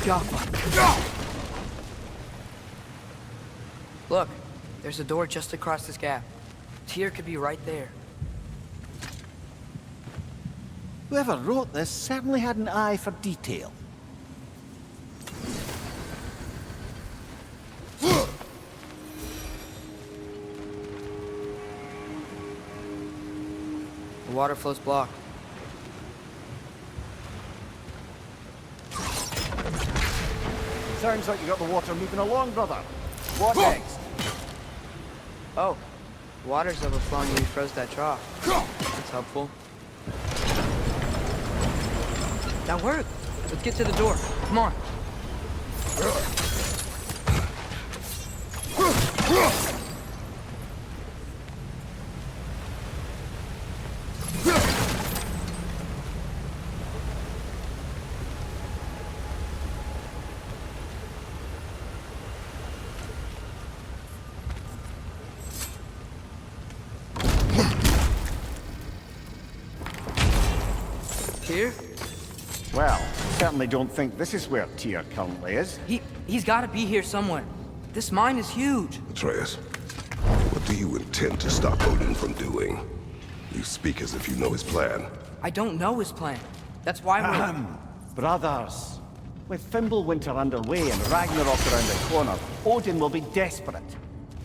Jaffa. Look, there's a door just across this gap. Tyr could be right there. Whoever wrote this certainly had an eye for detail. The water flow's blocked. Sounds like you got the water moving along, brother. What next? Oh, water's overflowing and we froze that trough. That's helpful. That worked. Let's get to the door. Come on. Tyr? Well, certainly don't think this is where Tyr currently is. He's got to be here somewhere. This mine is huge. Atreus, what do you intend to stop Odin from doing? You speak as if you know his plan. I don't know his plan. That's why we're... Brothers, with Fimbulwinter underway and Ragnarok around the corner, Odin will be desperate.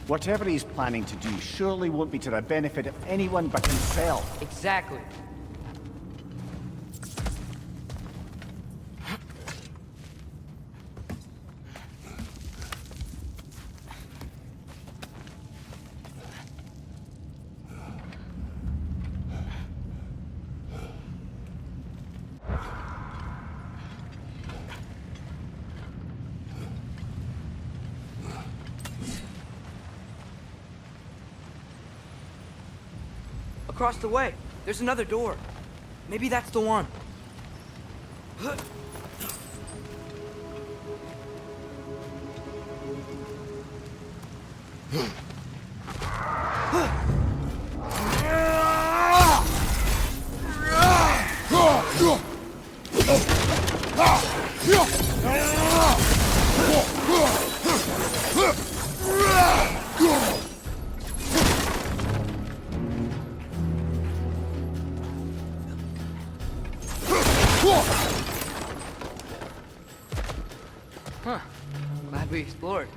Whatever he's planning to do surely won't be to the benefit of anyone but himself. Exactly. Across the way, there's another door. Maybe that's the one. Huh. Glad we explored.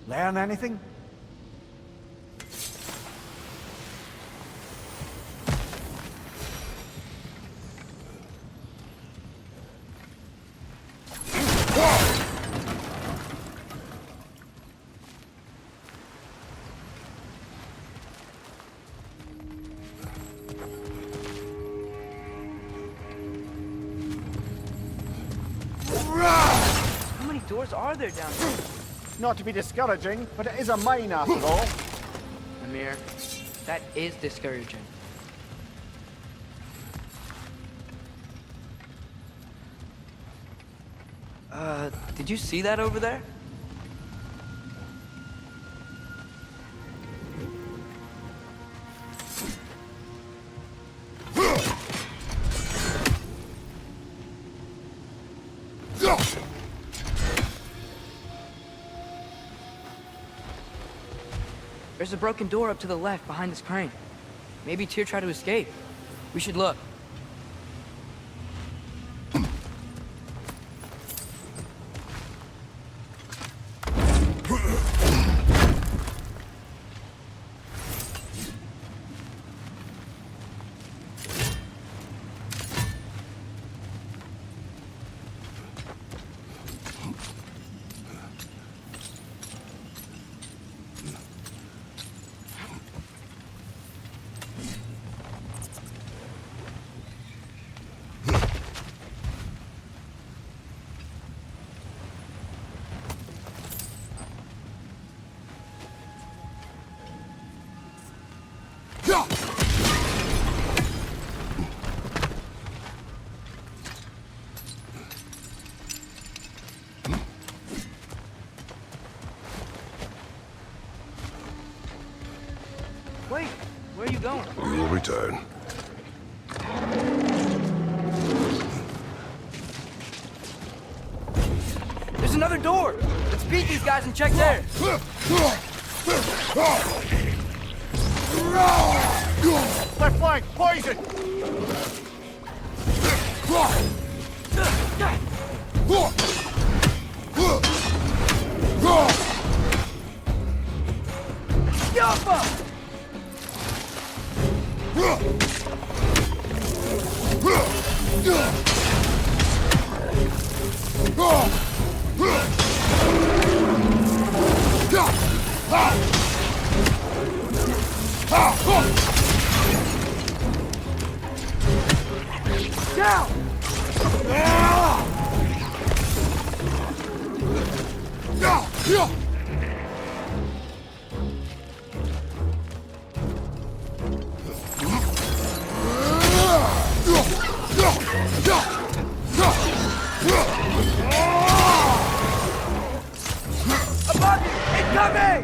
Learn anything? How many doors are there down here? Not to be discouraging, but it is a mine after all. Amir, that is discouraging. Did you see that over there? There's a broken door up to the left behind this crane. Maybe Tyr tried to escape. We should look. Wait, where are you going? We will return. There's another door! Let's beat these guys and check there! Left flank, poison! Yappa! Down! Above you! Incoming!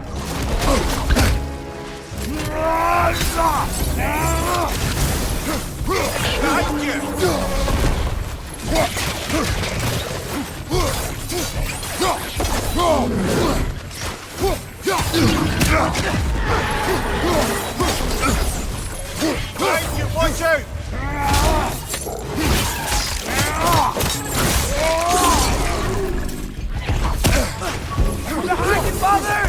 Behind you, watch out! Behind you, father!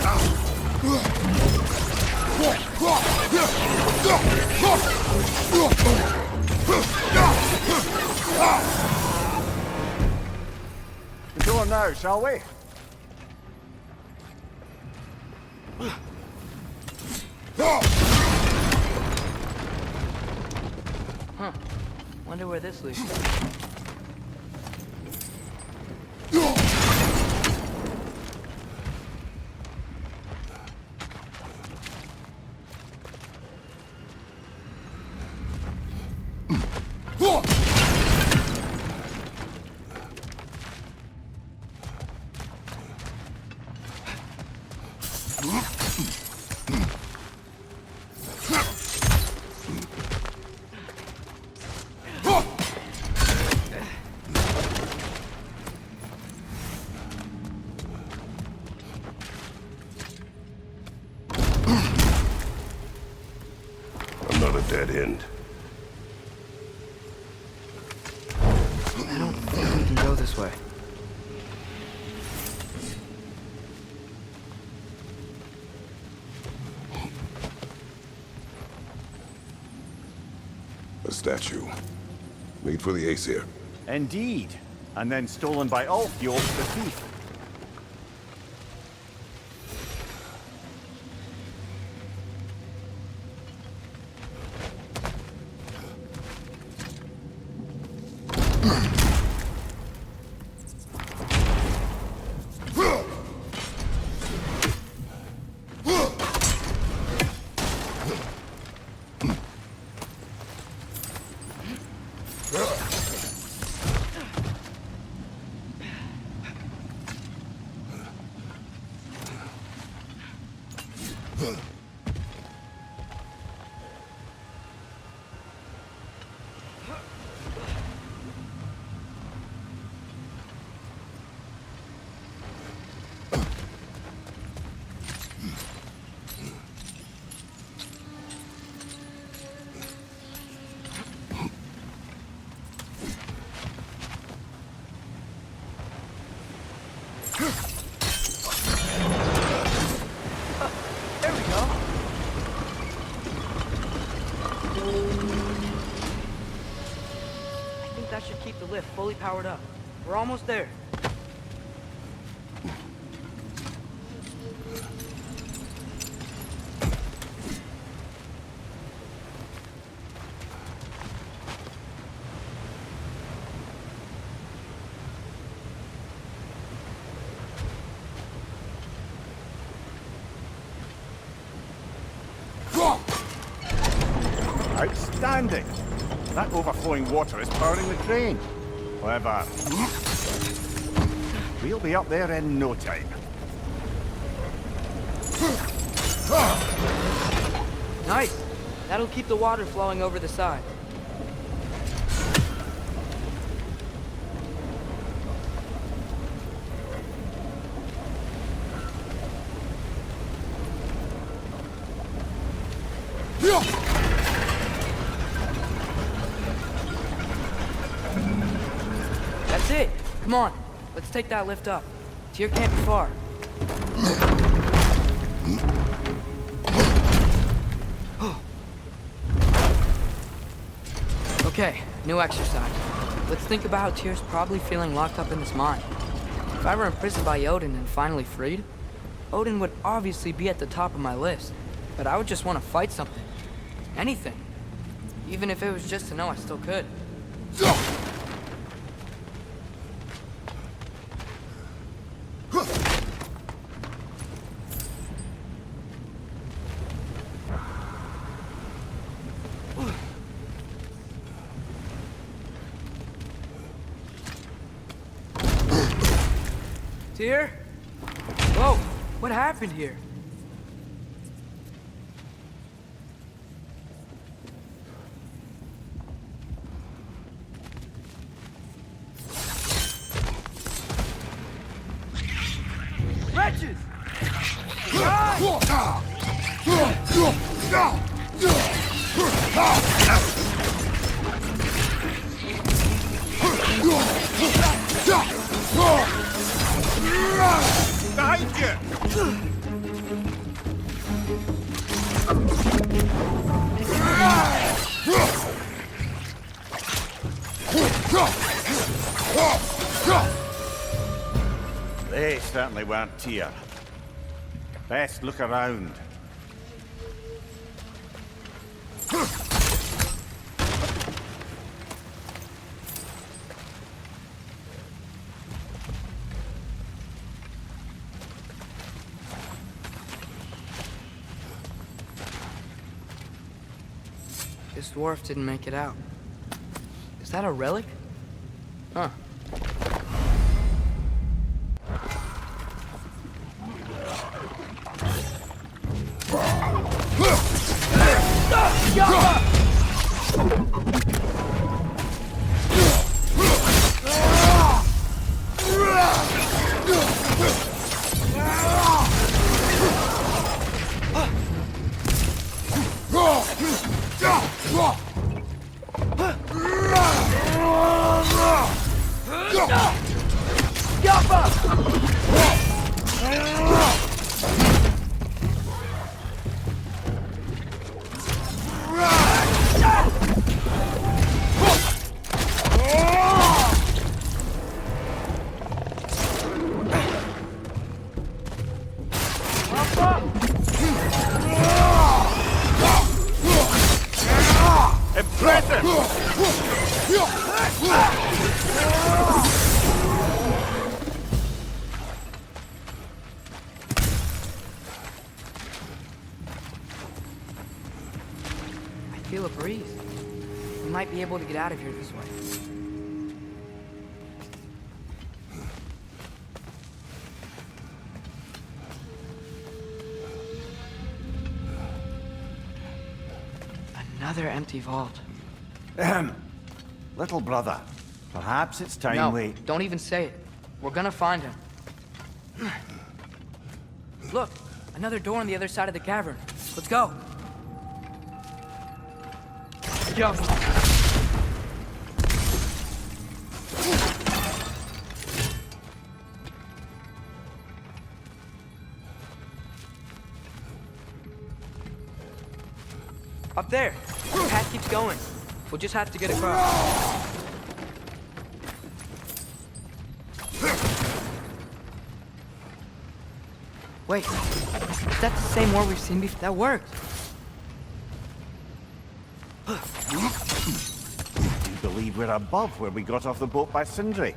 The door now, shall we? Huh. Wonder where this leads. Another dead end. I don't think we can go this way. A statue. Made for the Aesir. Indeed. And then stolen by Ulf, the thief. There we go. I think that should keep the lift fully powered up. We're almost there. Outstanding! That overflowing water is powering the crane. Clever. We'll be up there in no time. Nice. That'll keep the water flowing over the side. That's it. Come on. Let's take that lift up. Tyr can't be far. Okay, new exercise. Let's think about how Tyr's probably feeling locked up in his mind. If I were imprisoned by Odin and finally freed, Odin would obviously be at the top of my list. But I would just want to fight something. Anything. Even if it was just to know I still could. Tyr? Whoa, what happened here? Wretches! Behind you! They certainly weren't Tyr. Best look around. This dwarf didn't make it out. Is that a relic? Huh. I feel a breeze. We might be able to get out of here this way. Another empty vault. Little brother, perhaps it's time No, we... don't even say it. We're gonna find him. Look, another door on the other side of the cavern. Let's go. Yo. Up there. The path keeps going. We'll just have to get across. Wait, is that the same war we've seen before? That worked. You believe we're above where we got off the boat by Sindri?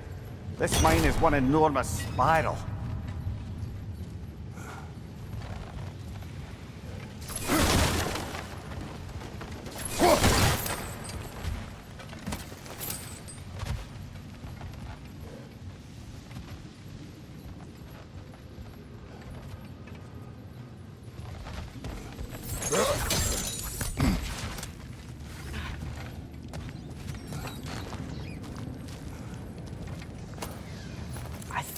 This mine is one enormous spiral.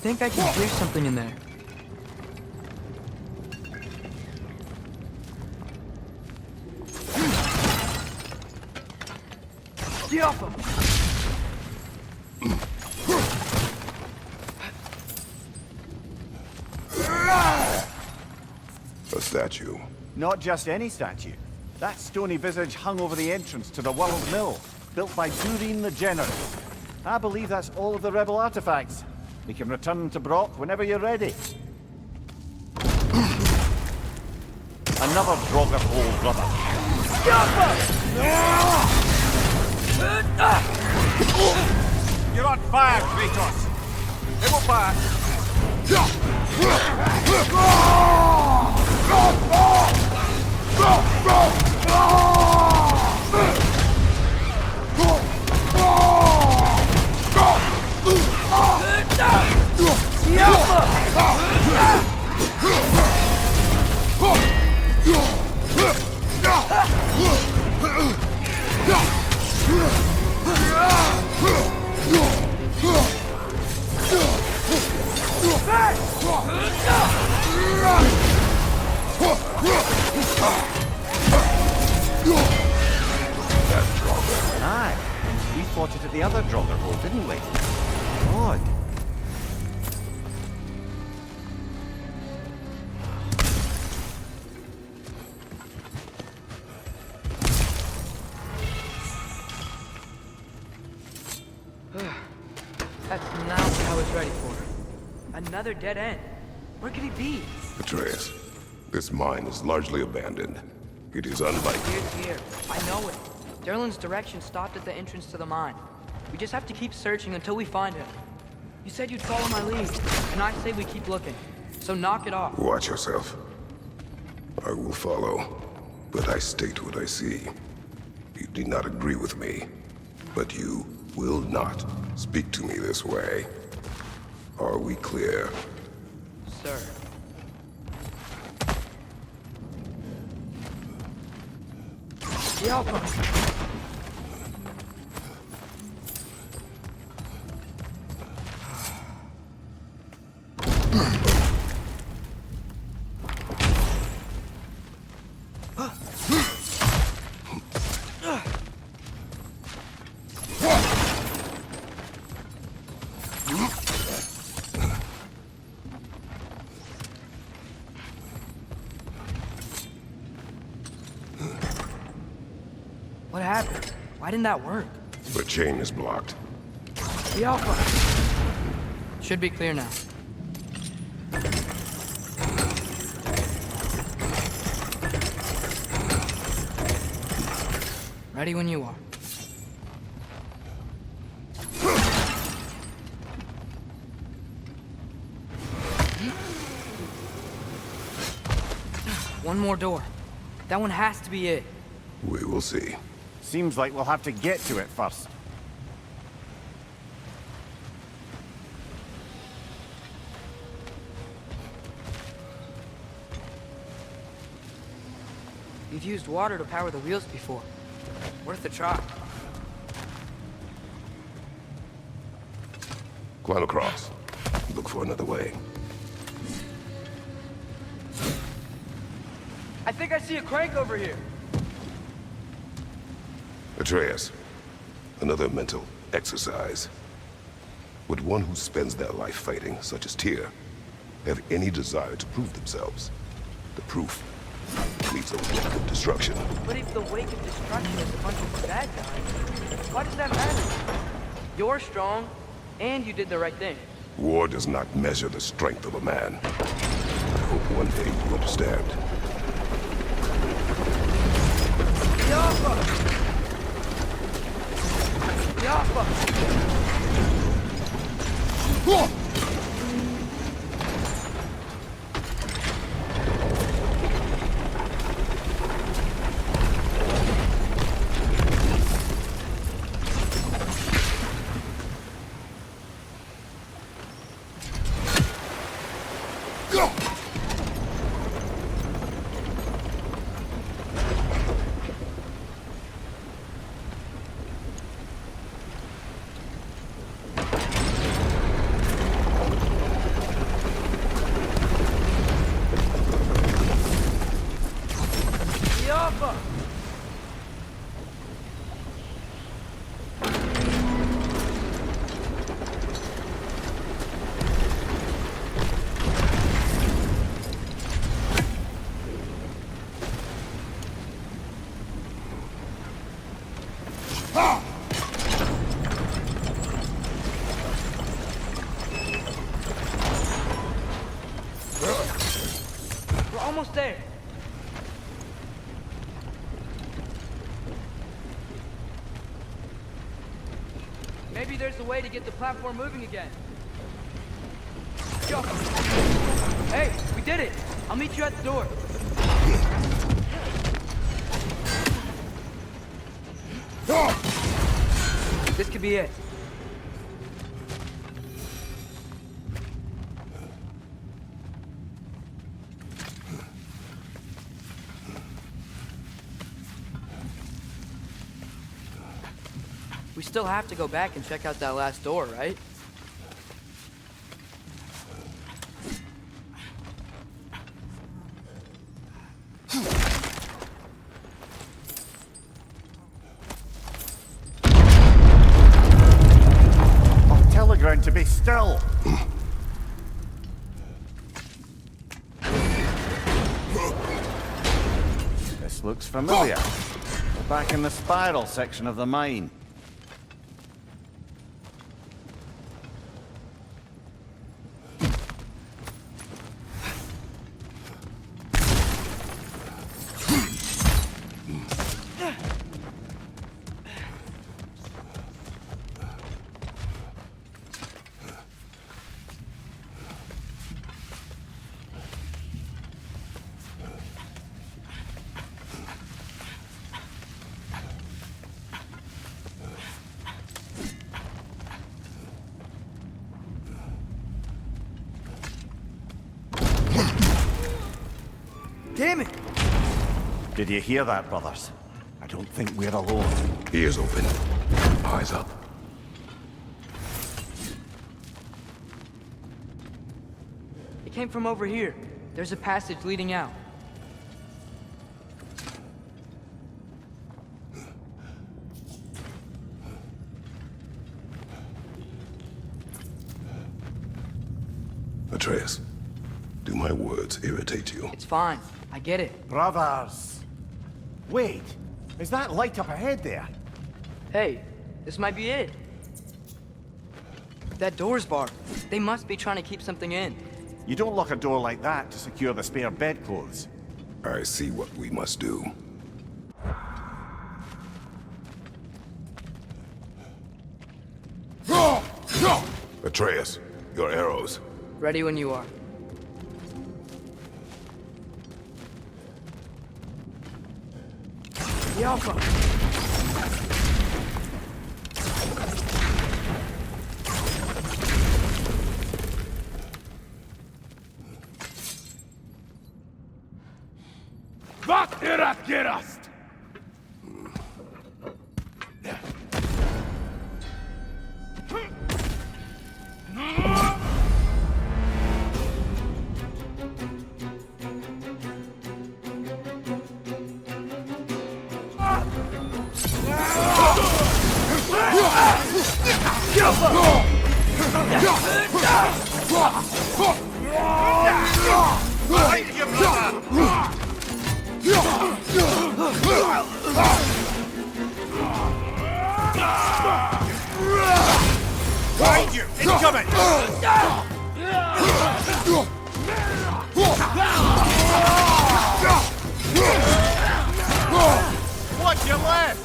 think I can hear something in there. Get off him! A statue. Not just any statue. That stony visage hung over the entrance to the World Mill, built by Durin the Generous. I believe that's all of the rebel artifacts. We can return to Brock whenever you're ready. Another Draugr hole, brother. You're on fire, Kratos! They will pass! Aye, we fought it at the other Draugr hole, didn't we? Odd. That's not what I was ready for. Another dead end. Where could he be? Atreus, this mine is largely abandoned. It is unlike... Here. I know it. Derlin's direction stopped at the entrance to the mine. We just have to keep searching until we find him. You said you'd follow my lead, and I say we keep looking. So knock it off. Watch yourself. I will follow, but I state what I see. You do not agree with me, but you will not speak to me this way. Are we clear? Sir. Yelp him! What happened? Why didn't that work? The chain is blocked. The Alpha! Should be clear now. Ready when you are. One more door. That one has to be it. We will see. Seems like we'll have to get to it first. You've used water to power the wheels before. Worth a try. Climb across. Look for another way. I think I see a crank over here. Atreus, another mental exercise. Would one who spends their life fighting, such as Tyr, have any desire to prove themselves? The proof leads a wake of destruction. But if the wake of destruction is a bunch of bad guys, why does that matter? You're strong, and you did the right thing. War does not measure the strength of a man. I hope one day you understand. Yaffa! Yaffa! We're almost there. Maybe there's a way to get the platform moving again. Yo! Hey, we did it! I'll meet you at the door. This could be it. We still have to go back and check out that last door, right? I'll tell the ground to be still. This looks familiar. We're back in the spiral section of the mine. Damn it! Did you hear that, brothers? I don't think we're alone. Ears open. Eyes up. It came from over here. There's a passage leading out. Atreus, do my words irritate you? It's fine. I get it. Brothers! Wait, is that light up ahead there? Hey, this might be it. That door's barred. They must be trying to keep something in. You don't lock a door like that to secure the spare bedclothes. I see what we must do. Atreus, your arrows. Ready when you are. The Alpha! Was ihr das gerast? Behind you! Incoming! Watch your left!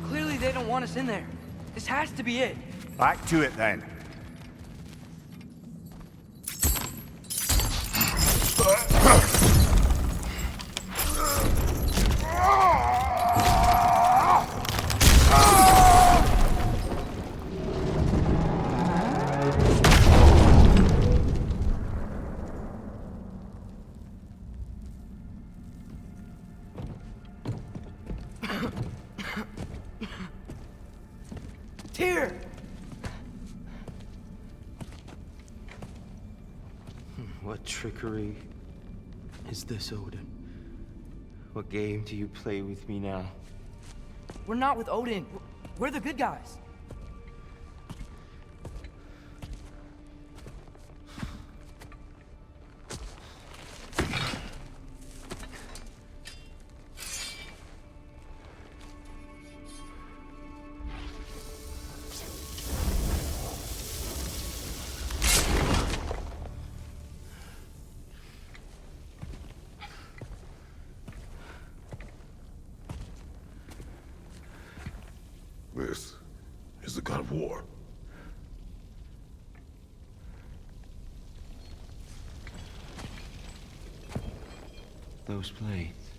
Clearly they don't want us in there. This has to be it. Back to it then. Tyr! What trickery is this, Odin? What game do you play with me now? We're not with Odin. We're the good guys. This is the god of war. Those blades.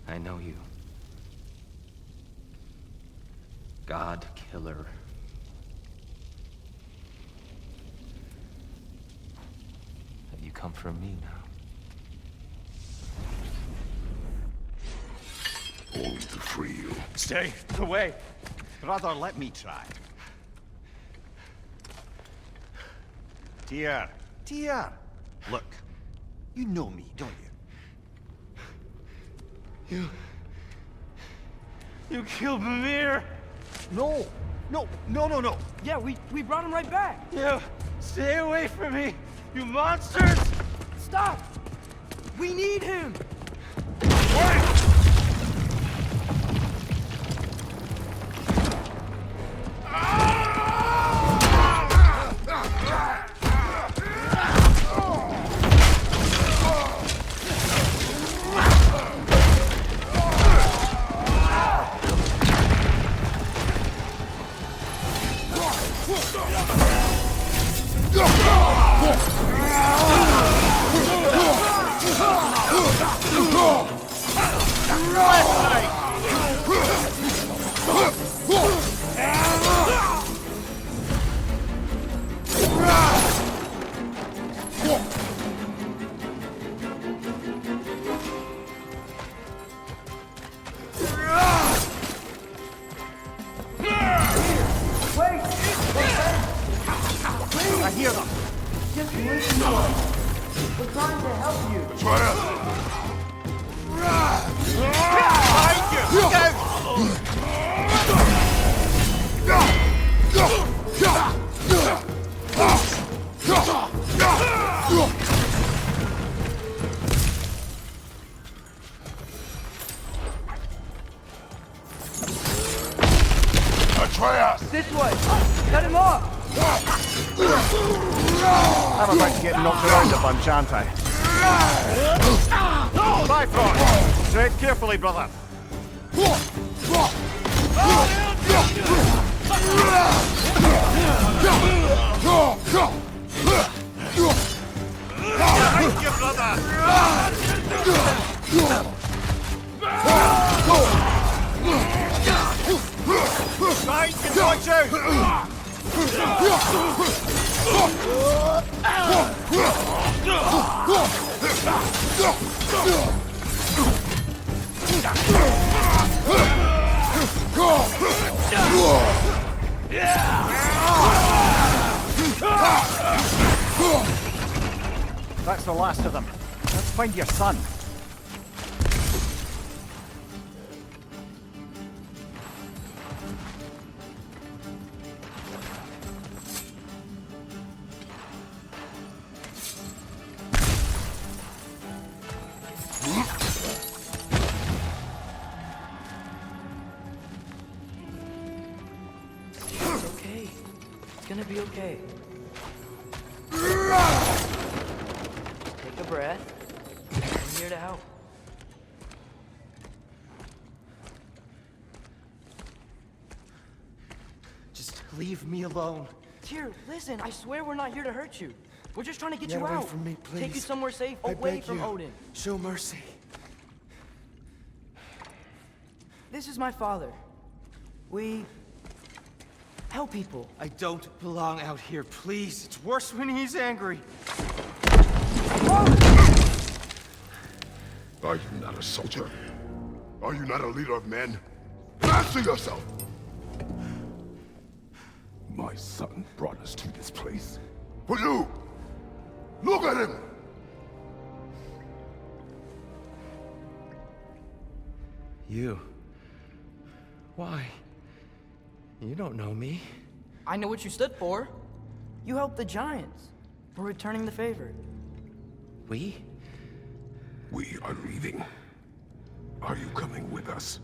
I know you. God Killer. Have you come for me now? Only to free you. Stay away. Rather, let me try. Dear. Look, you know me, don't you? You killed Mimir! No. Yeah, we brought him right back. You stay away from me, you monsters! Stop! We need him! I hear them. Just listen to us. We're trying to help you. Atreus! Atreus! This way! Cut him off! I'm about to get knocked around a bunch, aren't I? Bifrost! Tread carefully, brother. Behind you, brother! Behind you, watch out! That's the last of them. Let's find your son. It's okay. It's gonna be okay. Take a breath. I'm here to help. Just leave me alone. Tyr, listen, I swear we're not here to hurt you. We're just trying to get Get you away out. from me, Take you please. somewhere safe, I away beg from you. Odin. Show mercy. This is my father. We help people. I don't belong out here, please. It's worse when he's angry. Are you not a soldier? Are you not a leader of men? Answer yourself! My son brought us to this place. For you! Look at him! You. Why? You don't know me. I know what you stood for. You helped the Giants. We're returning the favor. We? We are leaving. Are you coming with us?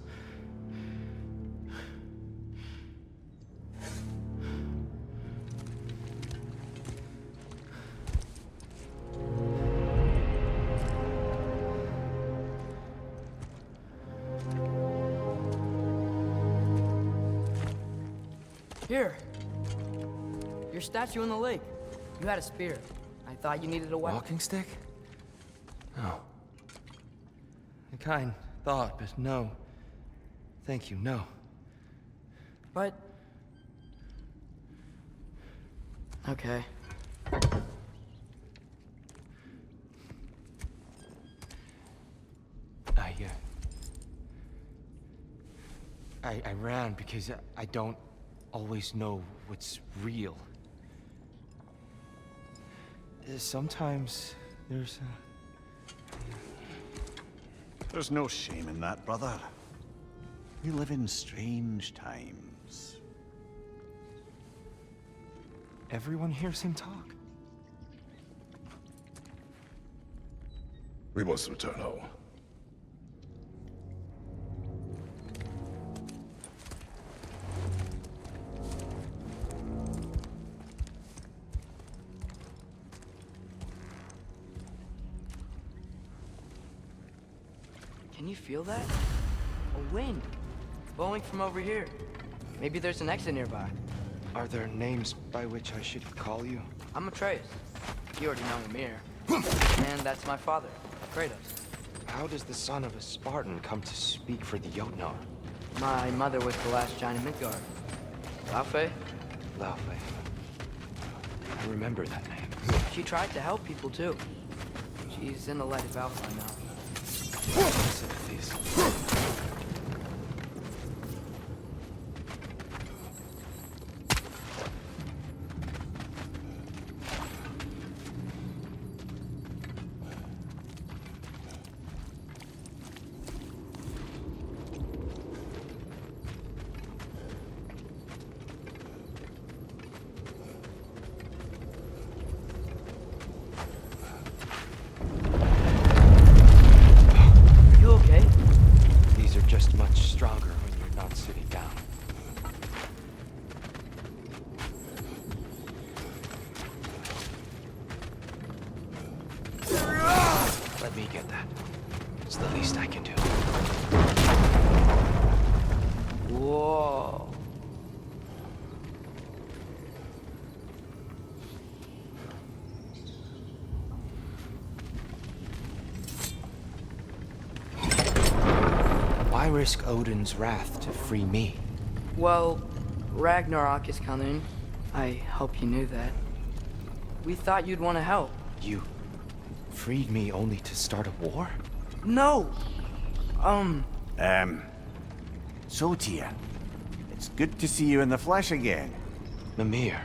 Here. Your statue in the lake. You had a spear. I thought you needed a weapon. Walking stick? No. A kind thought, but no. Thank you, no. But... Okay. I ran because I don't always know what's real. Sometimes there's There's no shame in that, brother. We live in strange times. Everyone hears him talk. We must return home. Can you feel that? A wind. Blowing from over here. Maybe there's an exit nearby. Are there names by which I should call you? I'm Atreus. You already know him here. And that's my father, Kratos. How does the son of a Spartan come to speak for the Jotnar? My mother was the last giant in Midgard. Laufey? Laufey. I remember that name. She tried to help people too. She's in the light of Valhalla now. Sympathies. You okay? These are just much stronger when you're not sitting down. Let me get that. It's the least I can do. Whoa. Why risk Odin's wrath to free me? Well, Ragnarok is coming. I hope you knew that. We thought you'd want to help. You freed me only to start a war? No! So Tyr, it's good to see you in the flesh again. Mimir,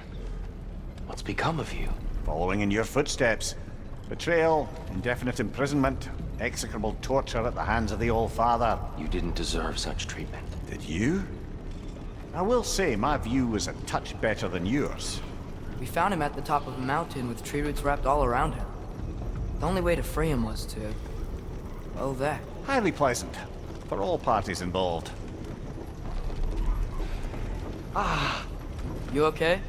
what's become of you? Following in your footsteps. Betrayal, indefinite imprisonment, execrable torture at the hands of the Old Father. You didn't deserve such treatment. Did you? I will say, my view was a touch better than yours. We found him at the top of a mountain with tree roots wrapped all around him. The only way to free him was to... well, that. Highly pleasant, for all parties involved. You okay?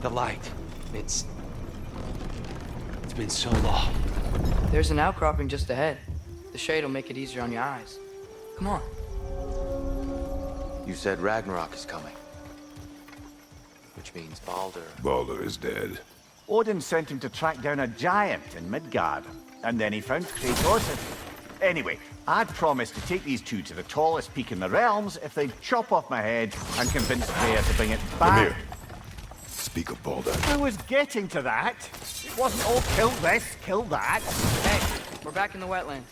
The light. It's been so long. There's an outcropping just ahead. The shade will make it easier on your eyes. Come on. You said Ragnarok is coming. Which means Baldur. Baldur is dead. Odin sent him to track down a giant in Midgard, and then he found Kratos. Anyway, I'd promised to take these two to the tallest peak in the realms if they'd chop off my head and convince Freya to bring it back. Mimir, speak of Baldur. I was getting to that. It wasn't all kill this, kill that. Hey, we're back in the wetlands.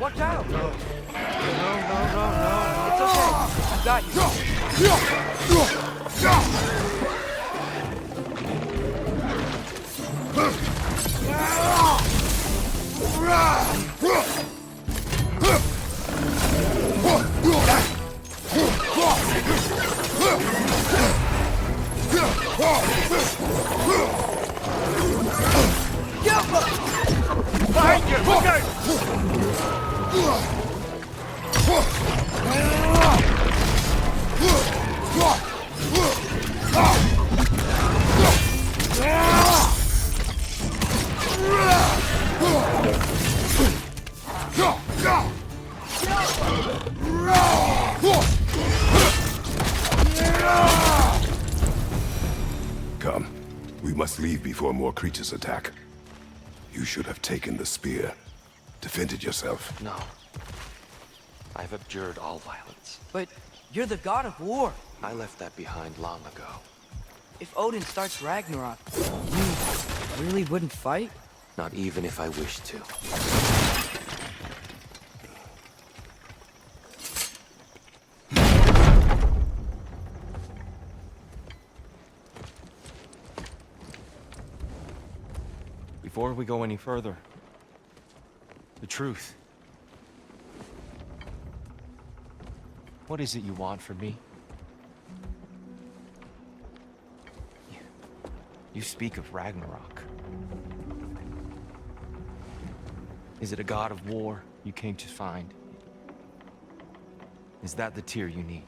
Watch out! No. It's okay. I got Behind you! Look out! Come. We must leave before more creatures attack. You should have taken the spear. Defended yourself. No. I've abjured all violence. But you're the god of war. I left that behind long ago. If Odin starts Ragnarok, you really wouldn't fight? Not even if I wished to. Before we go any further, the truth. What is it you want from me? You speak of Ragnarok. Is it a god of war you came to find? Is that the tear you need?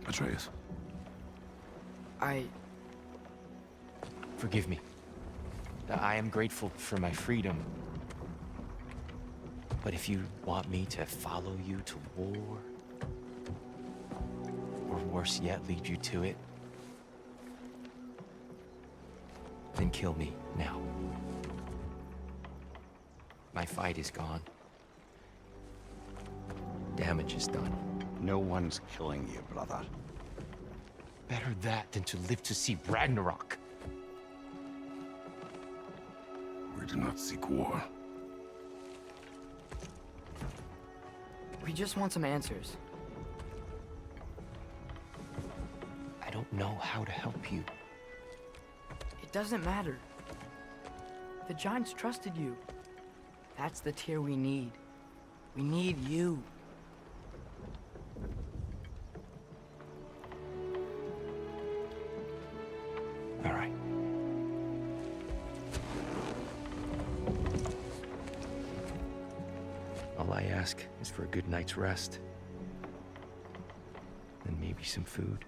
Atreus. Forgive me. I am grateful for my freedom. But if you want me to follow you to war, or worse yet, lead you to it, then kill me now. My fight is gone. Damage is done. No one's killing you, brother. Better that than to live to see Ragnarok. We do not seek war. We just want some answers. I don't know how to help you. It doesn't matter. The Giants trusted you. That's the tear we need. We need you. All right. All I ask is for a good night's rest. And maybe some food.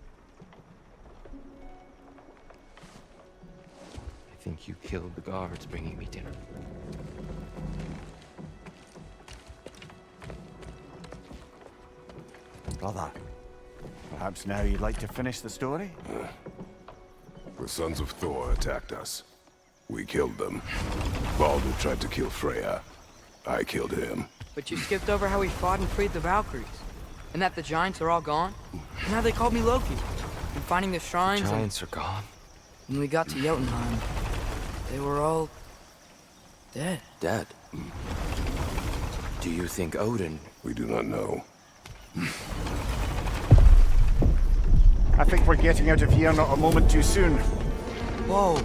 I think you killed the guards bringing me dinner. Brother, perhaps now you'd like to finish the story? The sons of Thor attacked us. We killed them. Baldur tried to kill Freya. I killed him. But you skipped over how we fought and freed the Valkyries. And that the Giants are all gone. And now they called me Loki. And finding the shrines Giants are gone. When we got to Jotunheim, they were all... dead. Dead? Do you think Odin... We do not know. I think we're getting out of here not a moment too soon. Whoa,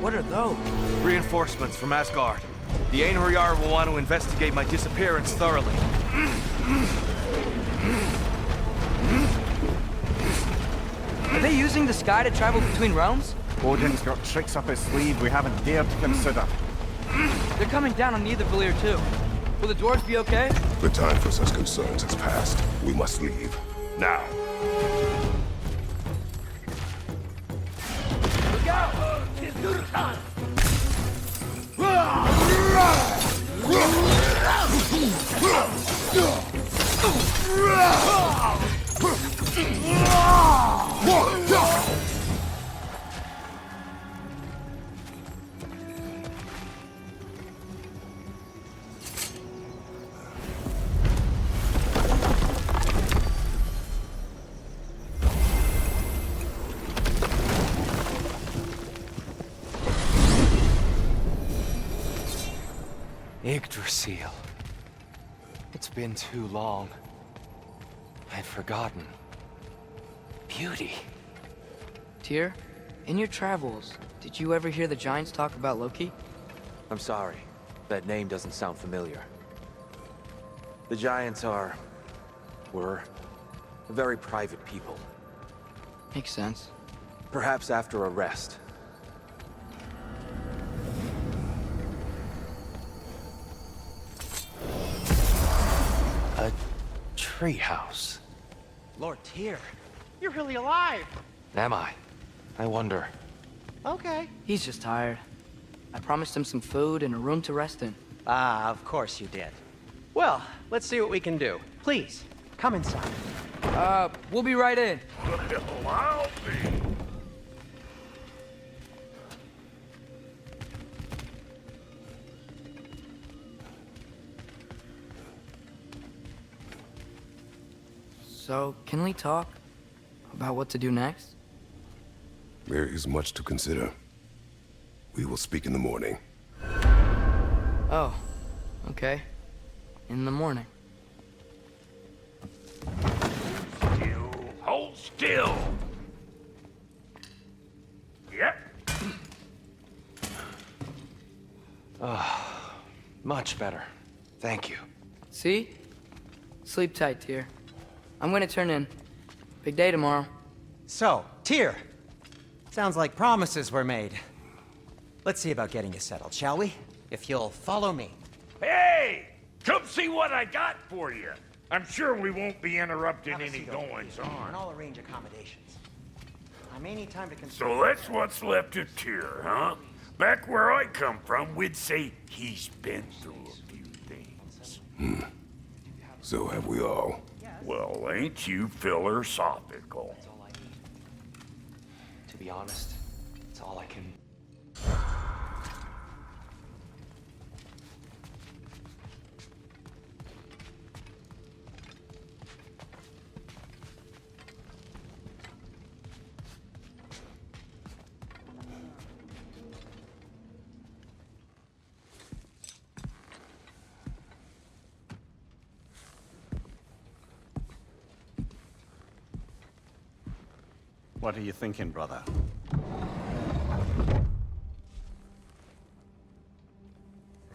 what are those? Reinforcements from Asgard. The Einherjar will want to investigate my disappearance thoroughly. Are they using the sky to travel between realms? Odin's got tricks up his sleeve we haven't dared to consider. They're coming down on Nidavellir too. Will the dwarves be okay? The time for such concerns has passed. We must leave. Now. Look out! Yggdrasil. It's been too long. I've forgotten. Beauty. Tyr, in your travels, did you ever hear the Giants talk about Loki? I'm sorry. That name doesn't sound familiar. The Giants were very private people. Makes sense. Perhaps after a rest. A treehouse. Lord Tyr, you're really alive! Am I? I wonder. Okay. He's just tired. I promised him some food and a room to rest in. Ah, of course you did. Well, let's see what we can do. Please, come inside. We'll be right in. Well, I'll be. So, can we talk about what to do next? There is much to consider. We will speak in the morning. Oh, okay. In the morning. Still. Hold still. Yep. Much better. Thank you. See? Sleep tight, Tyr. I'm gonna turn in. Big day tomorrow. So, Tyr. Sounds like promises were made. Let's see about getting you settled, shall we? If you'll follow me. Hey! Come see what I got for you. I'm sure we won't be interrupting Have a any seat over goings here, and on. I'll arrange accommodations. I may need time to consider. So that's what's left of Tyr, huh? Back where I come from, we'd say he's been through a few things. So have we all. Well, ain't you philosophical? That's all I need. To be honest, it's all I can... What are you thinking, brother?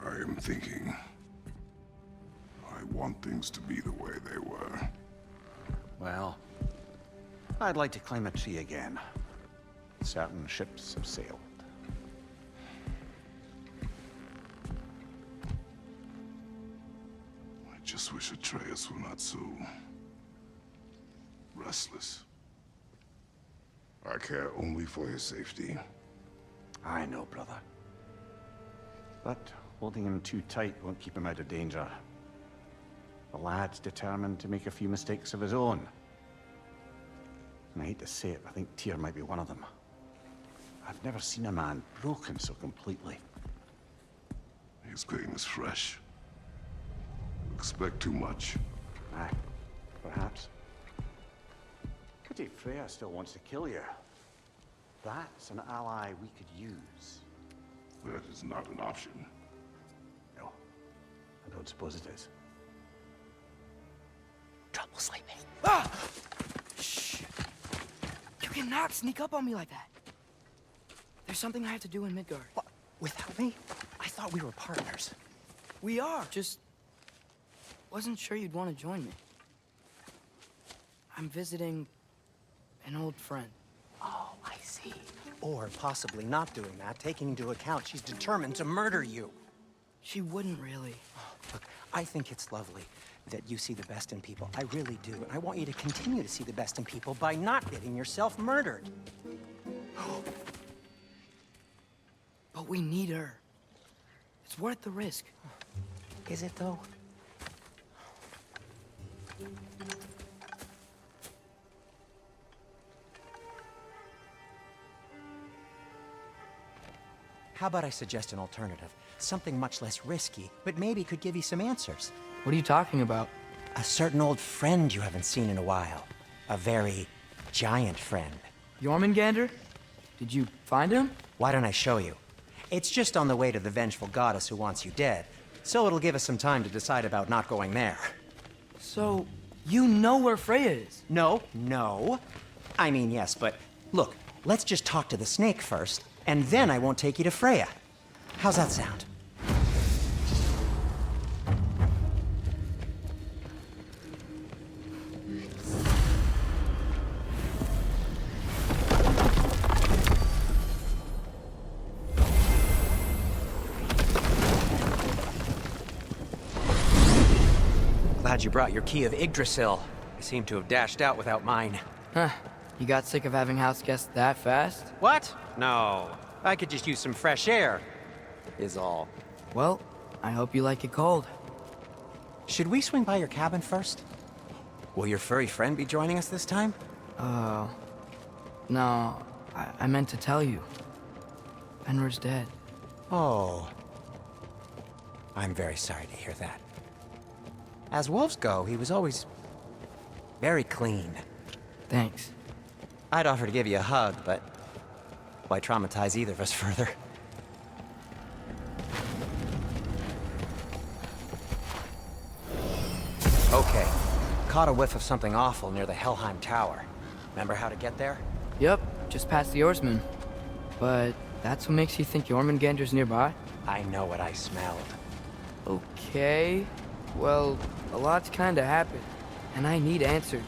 I am thinking. I want things to be the way they were. Well, I'd like to climb a tree again. Certain ships have sailed. I just wish Atreus were not so... restless. I care only for his safety. I know, brother. But holding him too tight won't keep him out of danger. The lad's determined to make a few mistakes of his own. And I hate to say it, I think Tyr might be one of them. I've never seen a man broken so completely. His pain is fresh. You expect too much. Aye, perhaps. Pity Freya still wants to kill you. That's an ally we could use. That is not an option. No, I don't suppose it is. Trouble sleeping. Ah! Shh! You cannot sneak up on me like that. There's something I have to do in Midgard. What? Without me? I thought we were partners. We are, just... wasn't sure you'd want to join me. I'm visiting... an old friend. Oh, I see. Or possibly not doing that, taking into account she's determined to murder you. She wouldn't really. Look, I think it's lovely that you see the best in people. I really do. And I want you to continue to see the best in people by not getting yourself murdered. But we need her. It's worth the risk. Is it, though? How about I suggest an alternative? Something much less risky, but maybe could give you some answers. What are you talking about? A certain old friend you haven't seen in a while. A very giant friend. Jormungandr? Did you find him? Why don't I show you? It's just on the way to the vengeful goddess who wants you dead. So it'll give us some time to decide about not going there. So, you know where Freya is? No. I mean, yes, but look, let's just talk to the snake first, and then I won't take you to Freya. How's that sound? Glad you brought your key of Yggdrasil. I seem to have dashed out without mine. Huh. You got sick of having house guests that fast? What? No. I could just use some fresh air, is all. Well, I hope you like it cold. Should we swing by your cabin first? Will your furry friend be joining us this time? No, I meant to tell you. Fenrir's dead. Oh. I'm very sorry to hear that. As wolves go, he was always very clean. Thanks. I'd offer to give you a hug, but why traumatize either of us further? Okay. Caught a whiff of something awful near the Helheim Tower. Remember how to get there? Yep, just past the oarsman. But that's what makes you think Jormungandr's nearby? I know what I smelled. Okay. Well, a lot's kinda happened, and I need answers.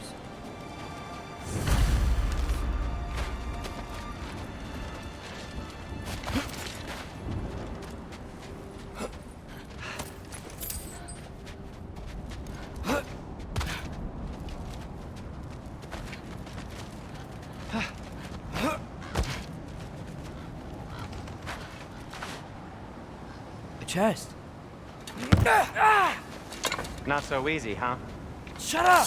A chest. Not so easy, huh? Shut up!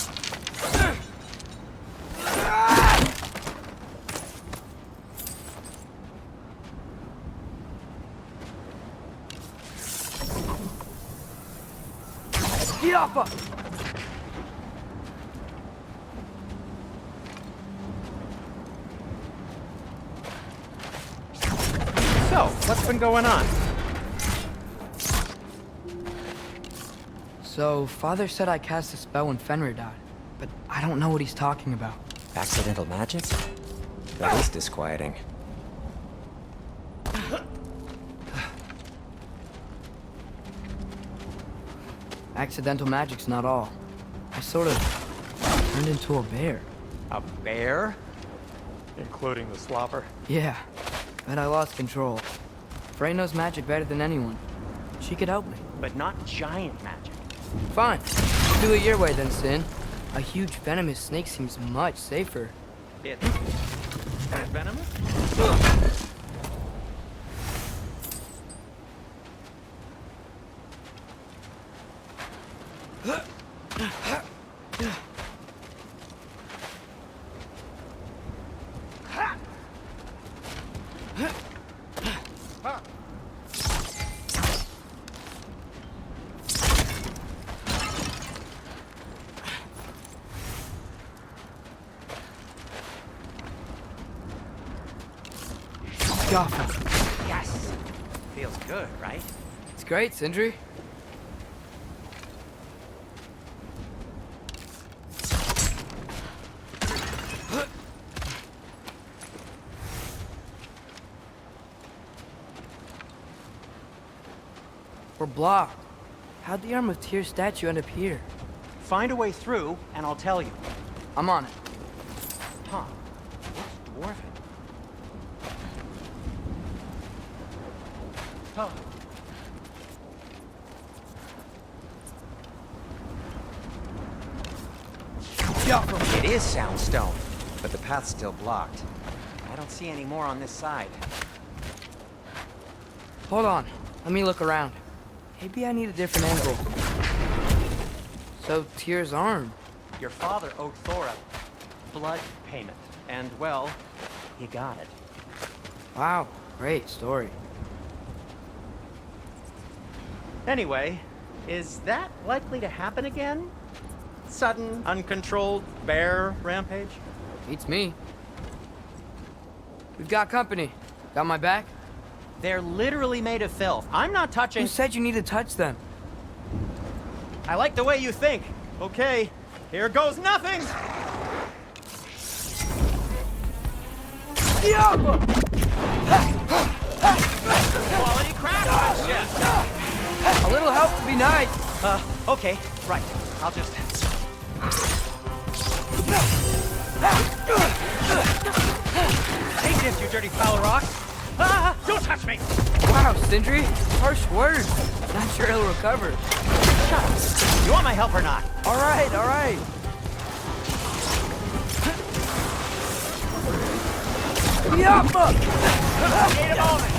Yappa! So, what's been going on? So, Father said I cast a spell when Fenrir died, but I don't know what he's talking about. Accidental magic? That is disquieting. Accidental magic's not all. I sort of turned into a bear. A bear? Including the slobber. Yeah, but I lost control. Frey knows magic better than anyone. She could help me. But not giant magic. Fine. Do it your way then, Sin. A huge venomous snake seems much safer. It's venomous? Yes! Feels good, right? It's great, Sindri. We're blocked. How'd the Arm of Tears statue end up here? Find a way through, and I'll tell you. I'm on it. Huh. Looks dwarven. Oh. It is Soundstone, but the path's still blocked. I don't see any more on this side. Hold on. Let me look around. Maybe I need a different angle. So, Tyr's arm. Your father owed Thor a blood payment, and, well, he got it. Wow, great story. Anyway, is that likely to happen again? Sudden, uncontrolled bear rampage? Beats me. We've got company. Got my back? They're literally made of filth. I'm not touching... Who said you need to touch them? I like the way you think. Okay, here goes nothing! Quality craftsmanship! A little help would be nice. Okay, right. I'll just... Take this, you dirty foul rock! Ah, don't touch me! Wow, Sindri, harsh words. Not sure he'll recover. Shut up. You want my help or not? All right, all right. Yappa! Need a moment.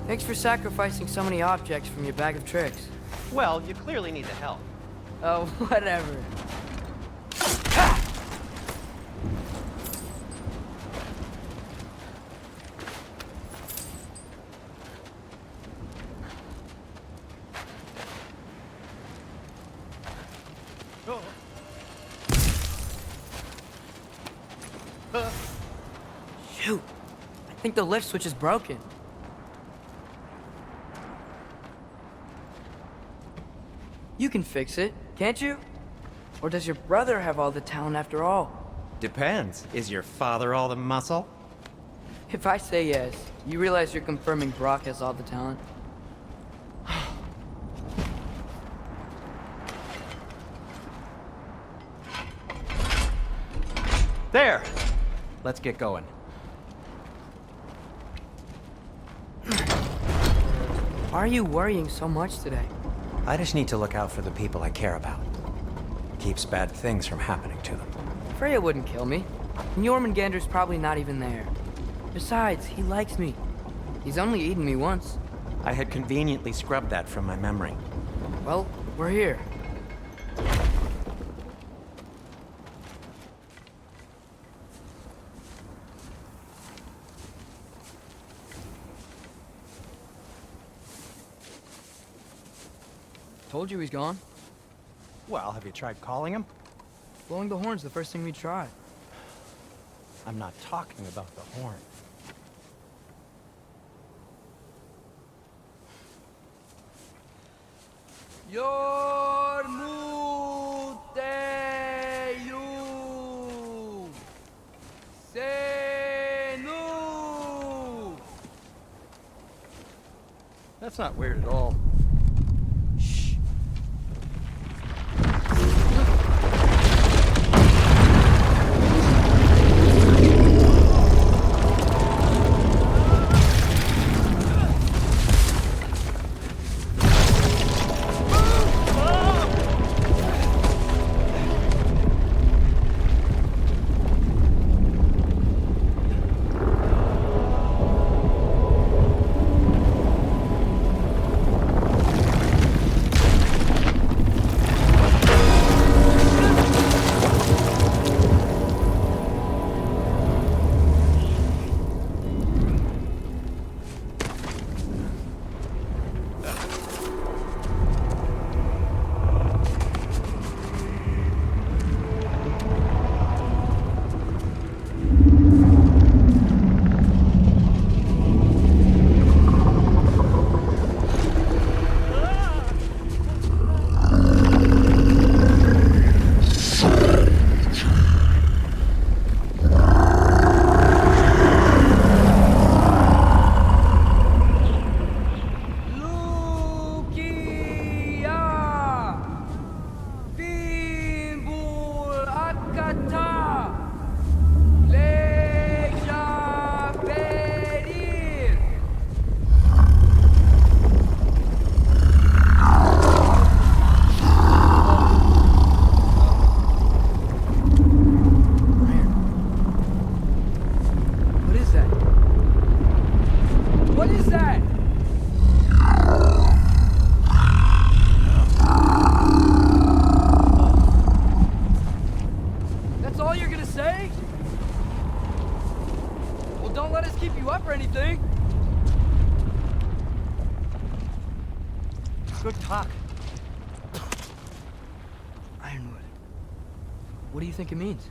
Thanks for sacrificing so many objects from your bag of tricks. Well, you clearly need the help. Oh, whatever. Shoot! I think the lift switch is broken. You can fix it, can't you? Or does your brother have all the talent after all? Depends. Is your father all the muscle? If I say yes, you realize you're confirming Brock has all the talent? There! Let's get going. Why are you worrying so much today? I just need to look out for the people I care about. Keeps bad things from happening to them. Freya wouldn't kill me. And Jormungandr's probably not even there. Besides, he likes me. He's only eaten me once. I had conveniently scrubbed that from my memory. Well, we're here. Told you he's gone. Well, have you tried calling him? Blowing the horn's the first thing we tried. I'm not talking about the horn. Yormuteyu Senu. That's not weird at all. don't let us keep you up or anything. Good talk. Ironwood. What do you think it means?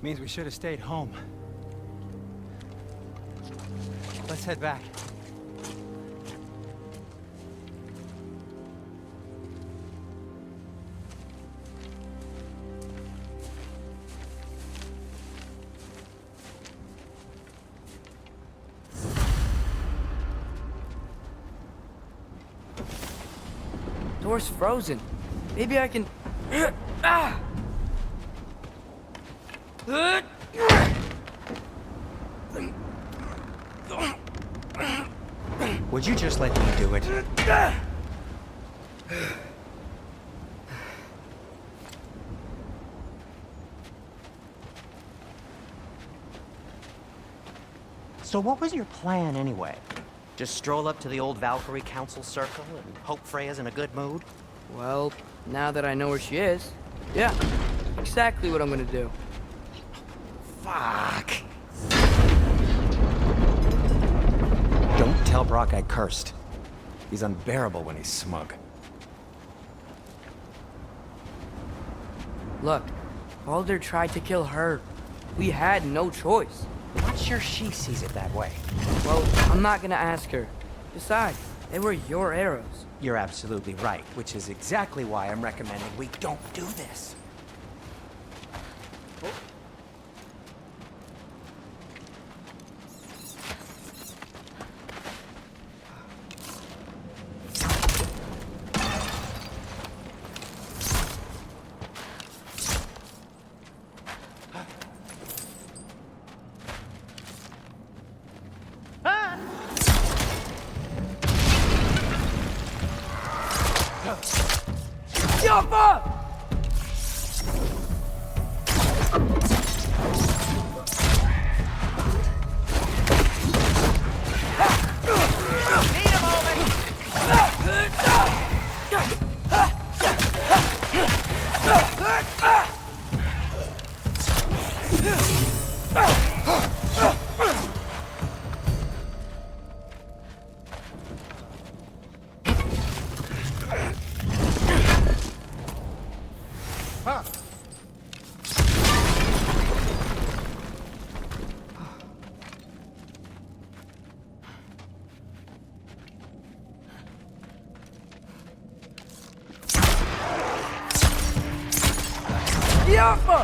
Means we should have stayed home. Let's head back. Door's frozen. Maybe I can... Ah! Would you just let me do it? So what was your plan anyway? Just stroll up to the old Valkyrie Council Circle and hope Freya's in a good mood? Well, now that I know where she is, yeah, exactly what I'm gonna do. Fuck! Don't tell Brock I cursed. He's unbearable when he's smug. Look, Baldur tried to kill her. We had no choice. Not sure she sees it that way. Well, I'm not gonna ask her. Besides, they were your arrows. You're absolutely right, which is exactly why I'm recommending we don't do this. Jump up! Need a moment! Yaffa!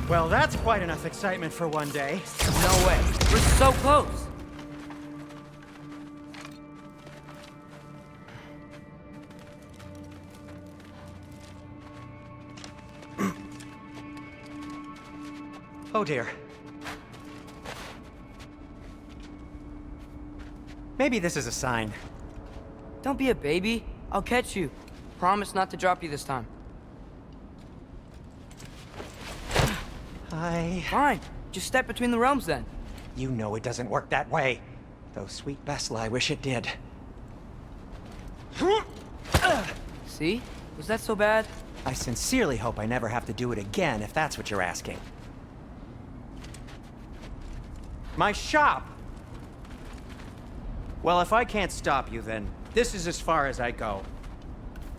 Well, that's quite enough excitement for one day. No way. We're so close. Oh dear. Maybe this is a sign. Don't be a baby. I'll catch you. Promise not to drop you this time. Fine. Just step between the realms then. You know it doesn't work that way. Though sweet Bessel, I wish it did. See? Was that so bad? I sincerely hope I never have to do it again, if that's what you're asking. My shop! Well, if I can't stop you, then this is as far as I go.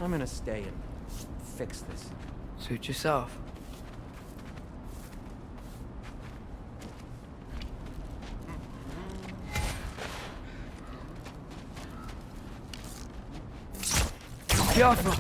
I'm gonna stay and fix this. Suit yourself. Careful.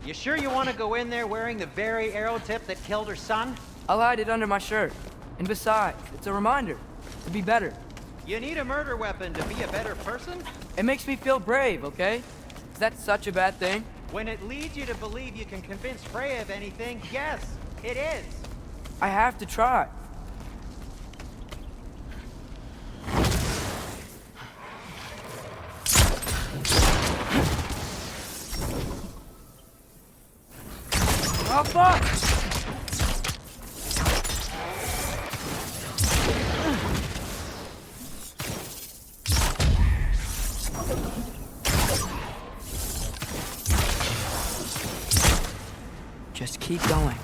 You sure you want to go in there wearing the very arrow tip that killed her son? I'll hide it under my shirt. And besides, it's a reminder to be better. You need a murder weapon to be a better person? It makes me feel brave, okay? Is that such a bad thing? When it leads you to believe you can convince Freya of anything, yes, it is. I have to try. Oh, fuck! Just keep going.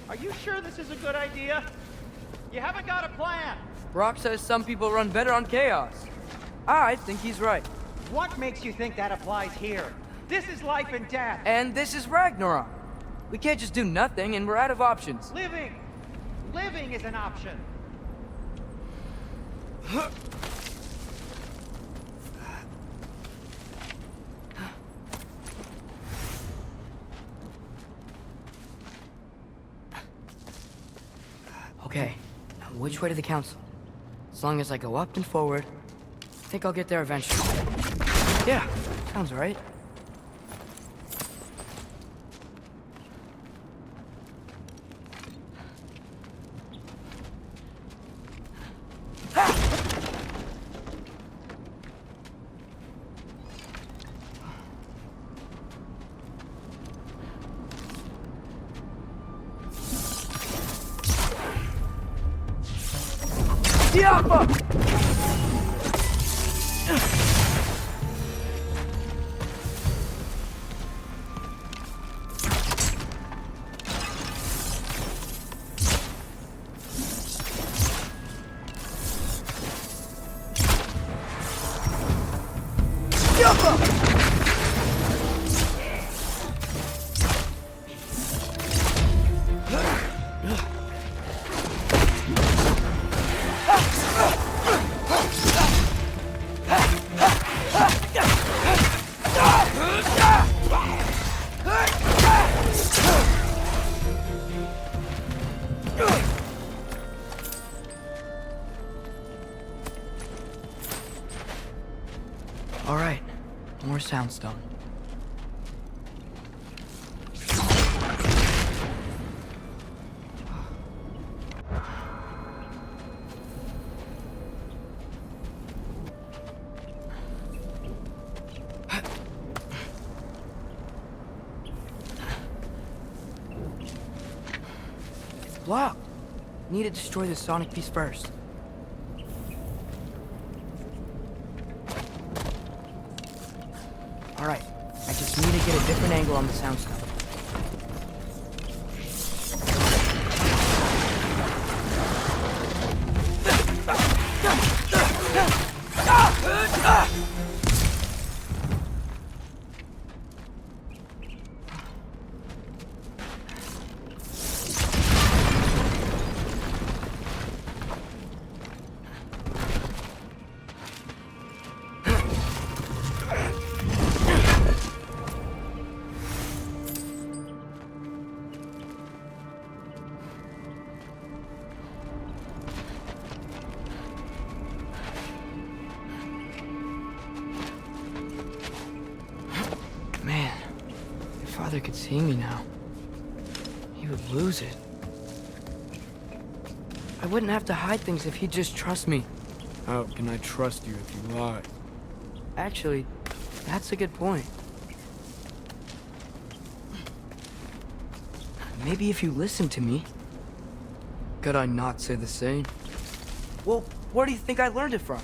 Are you sure this is a good idea? You haven't got a plan. Brock says some people run better on chaos. I think he's right. What makes you think that applies here? This is life and death. And this is Ragnarok. We can't just do nothing, and we're out of options. Living. Living is an option. Okay, now which way to the council? As long as I go up and forward, I think I'll get there eventually. Yeah, sounds right. Diablo! All right, more soundstone. It's blocked. Need to destroy the sonic piece first. All right, I just need to get a different angle on the soundstone. Man, if Father could see me now, he would lose it. I wouldn't have to hide things if he'd just trust me. How can I trust you if you lie? Actually, that's a good point. Maybe if you listen to me. Could I not say the same? Well, where do you think I learned it from?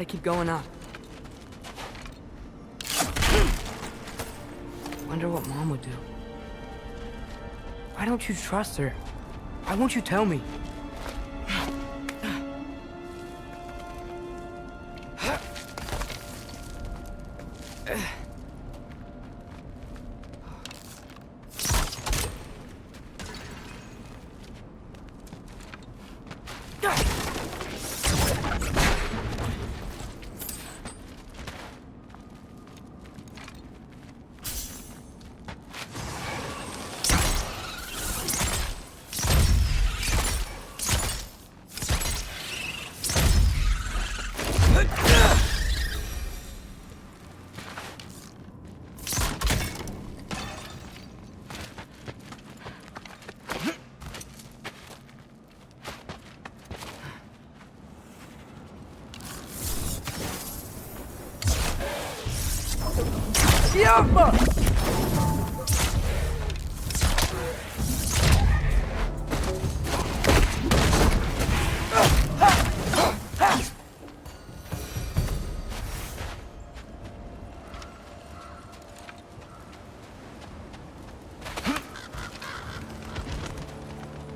Gotta keep going up. Wonder what Mom would do. Why don't you trust her? Why won't you tell me?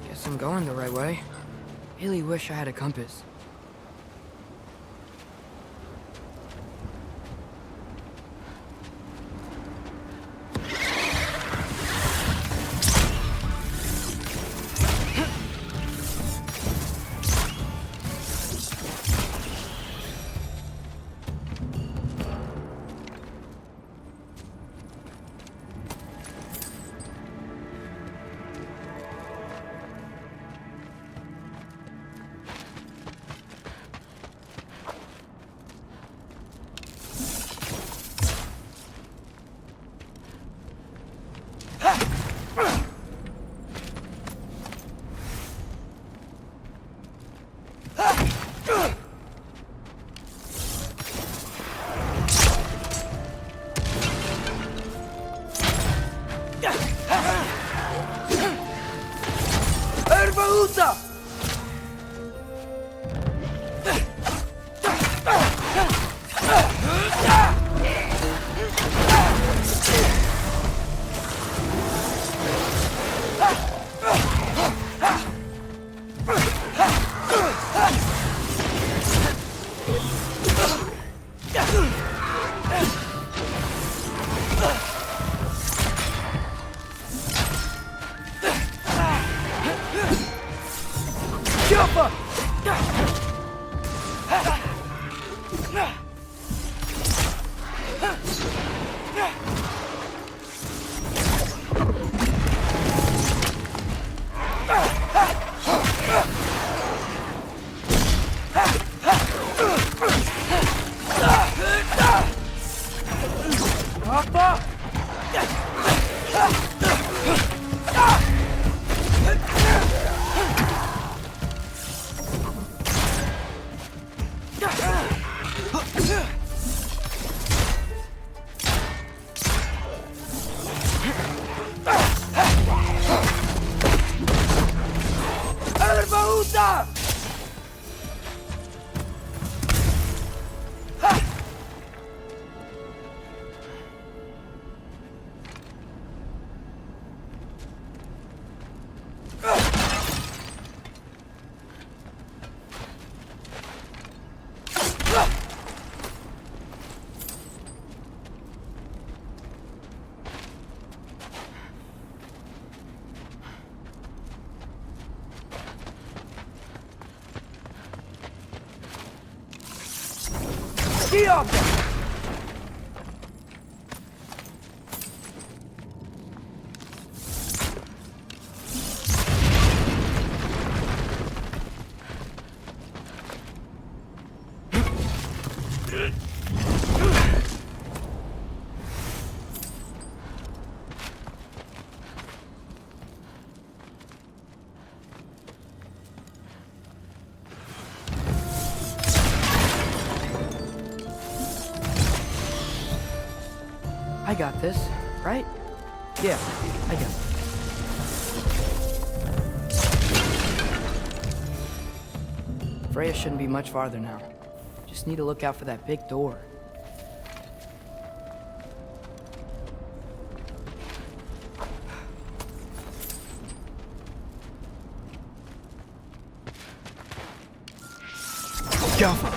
Guess I'm going the right way. Really wish I had a compass. Get up! I got this, right? Yeah, I got it. Freya shouldn't be much farther now. Just need to look out for that big door. Careful.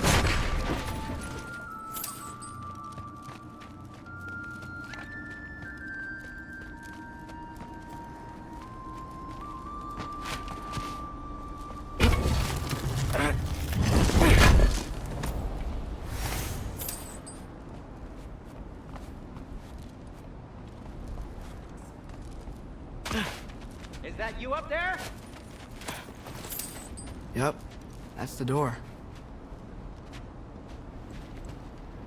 Is that you up there? Yep, that's the door.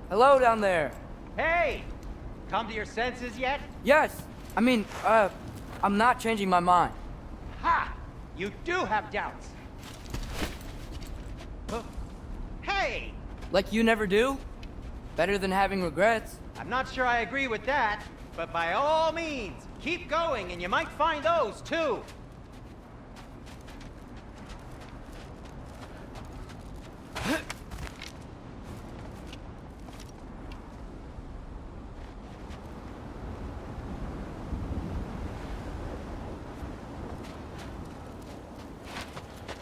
Hello down there. Hey! Come to your senses yet? Yes, I mean, I'm not changing my mind. Ha! You do have doubts. Huh? Hey! Like you never do? Better than having regrets. I'm not sure I agree with that, but by all means, keep going and you might find those too.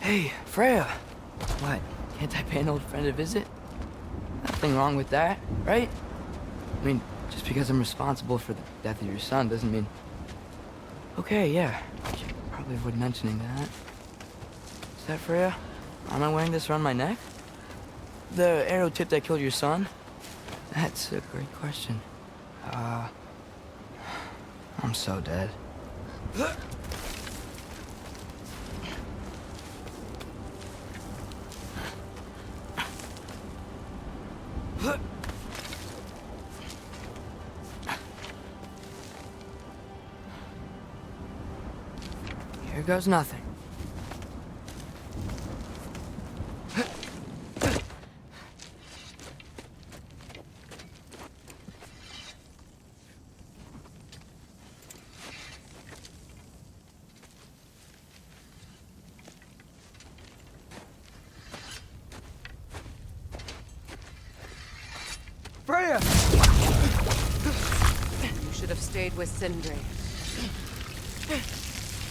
Hey, Freya. What? Can't I pay an old friend a visit? Nothing wrong with that, right? I mean, just because I'm responsible for the death of your son doesn't mean... Okay, yeah. Should probably avoid mentioning that. Is that Freya? Am I wearing this around my neck? The arrow tip that killed your son? That's a great question. I'm so dead. Here goes nothing. Freya! You should have stayed with Sindri.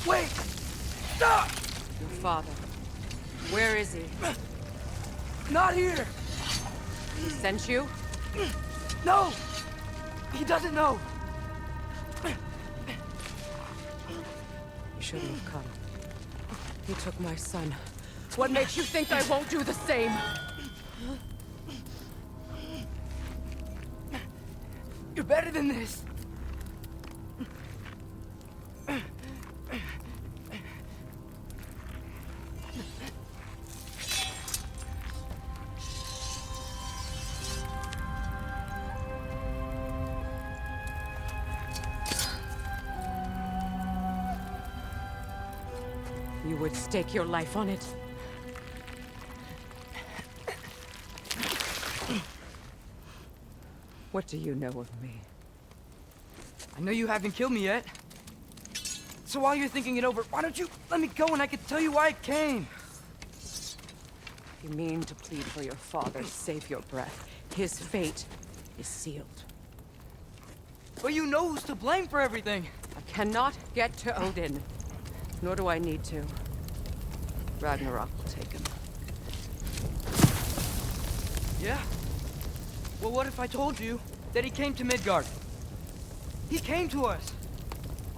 Wait! Stop! Your father. Where is he? Not here! He sent you? No! He doesn't know! You shouldn't have come. He took my son. What makes you think I won't do the same? You're better than this! You would stake your life on it. What do you know of me? I know you haven't killed me yet. So while you're thinking it over, why don't you let me go and I can tell you why I came? You mean to plead for your father, save your breath. His fate is sealed. But you know who's to blame for everything. I cannot get to Odin. Nor do I need to. Ragnarok will take him. Yeah? Well, what if I told you that he came to Midgard? He came to us.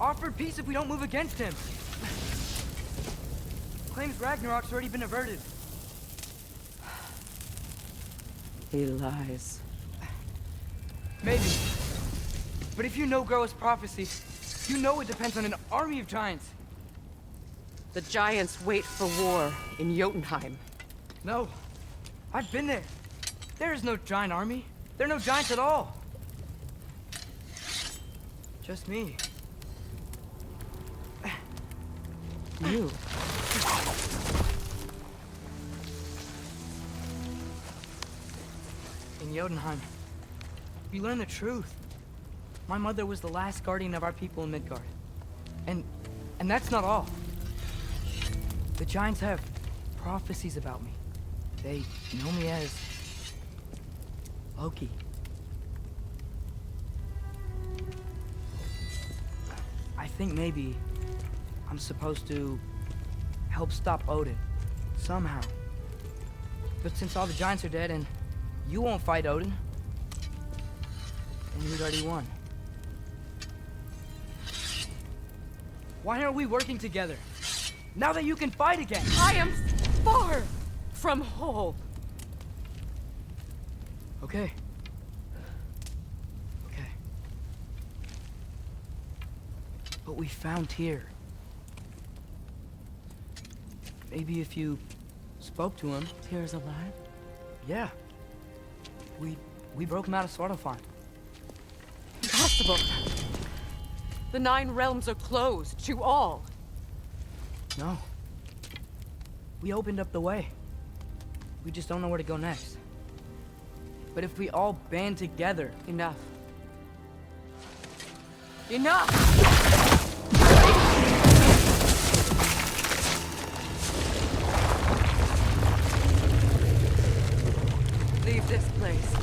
Offered peace if we don't move against him. Claims Ragnarok's already been averted. He lies. Maybe. But if you know Groa's prophecy, you know it depends on an army of giants. The giants wait for war in Jotunheim. No. I've been there. There is no giant army. There are no giants at all. Just me. You. In Jotunheim, you learn the truth. My mother was the last guardian of our people in Midgard. And that's not all. The giants have prophecies about me. They know me as Loki. I think maybe I'm supposed to help stop Odin. Somehow. But since all the giants are dead and you won't fight Odin, then you've already won. Why aren't we working together? Now that you can fight again! I am far from whole. Okay. Okay. But we found Tyr. Maybe if you spoke to him. Tyr's alive? Yeah. We broke him out of Svartalfheim. Impossible. The 9 realms are closed to all. No. We opened up the way. We just don't know where to go next. But if we all band together... Enough. Enough! Leave this place.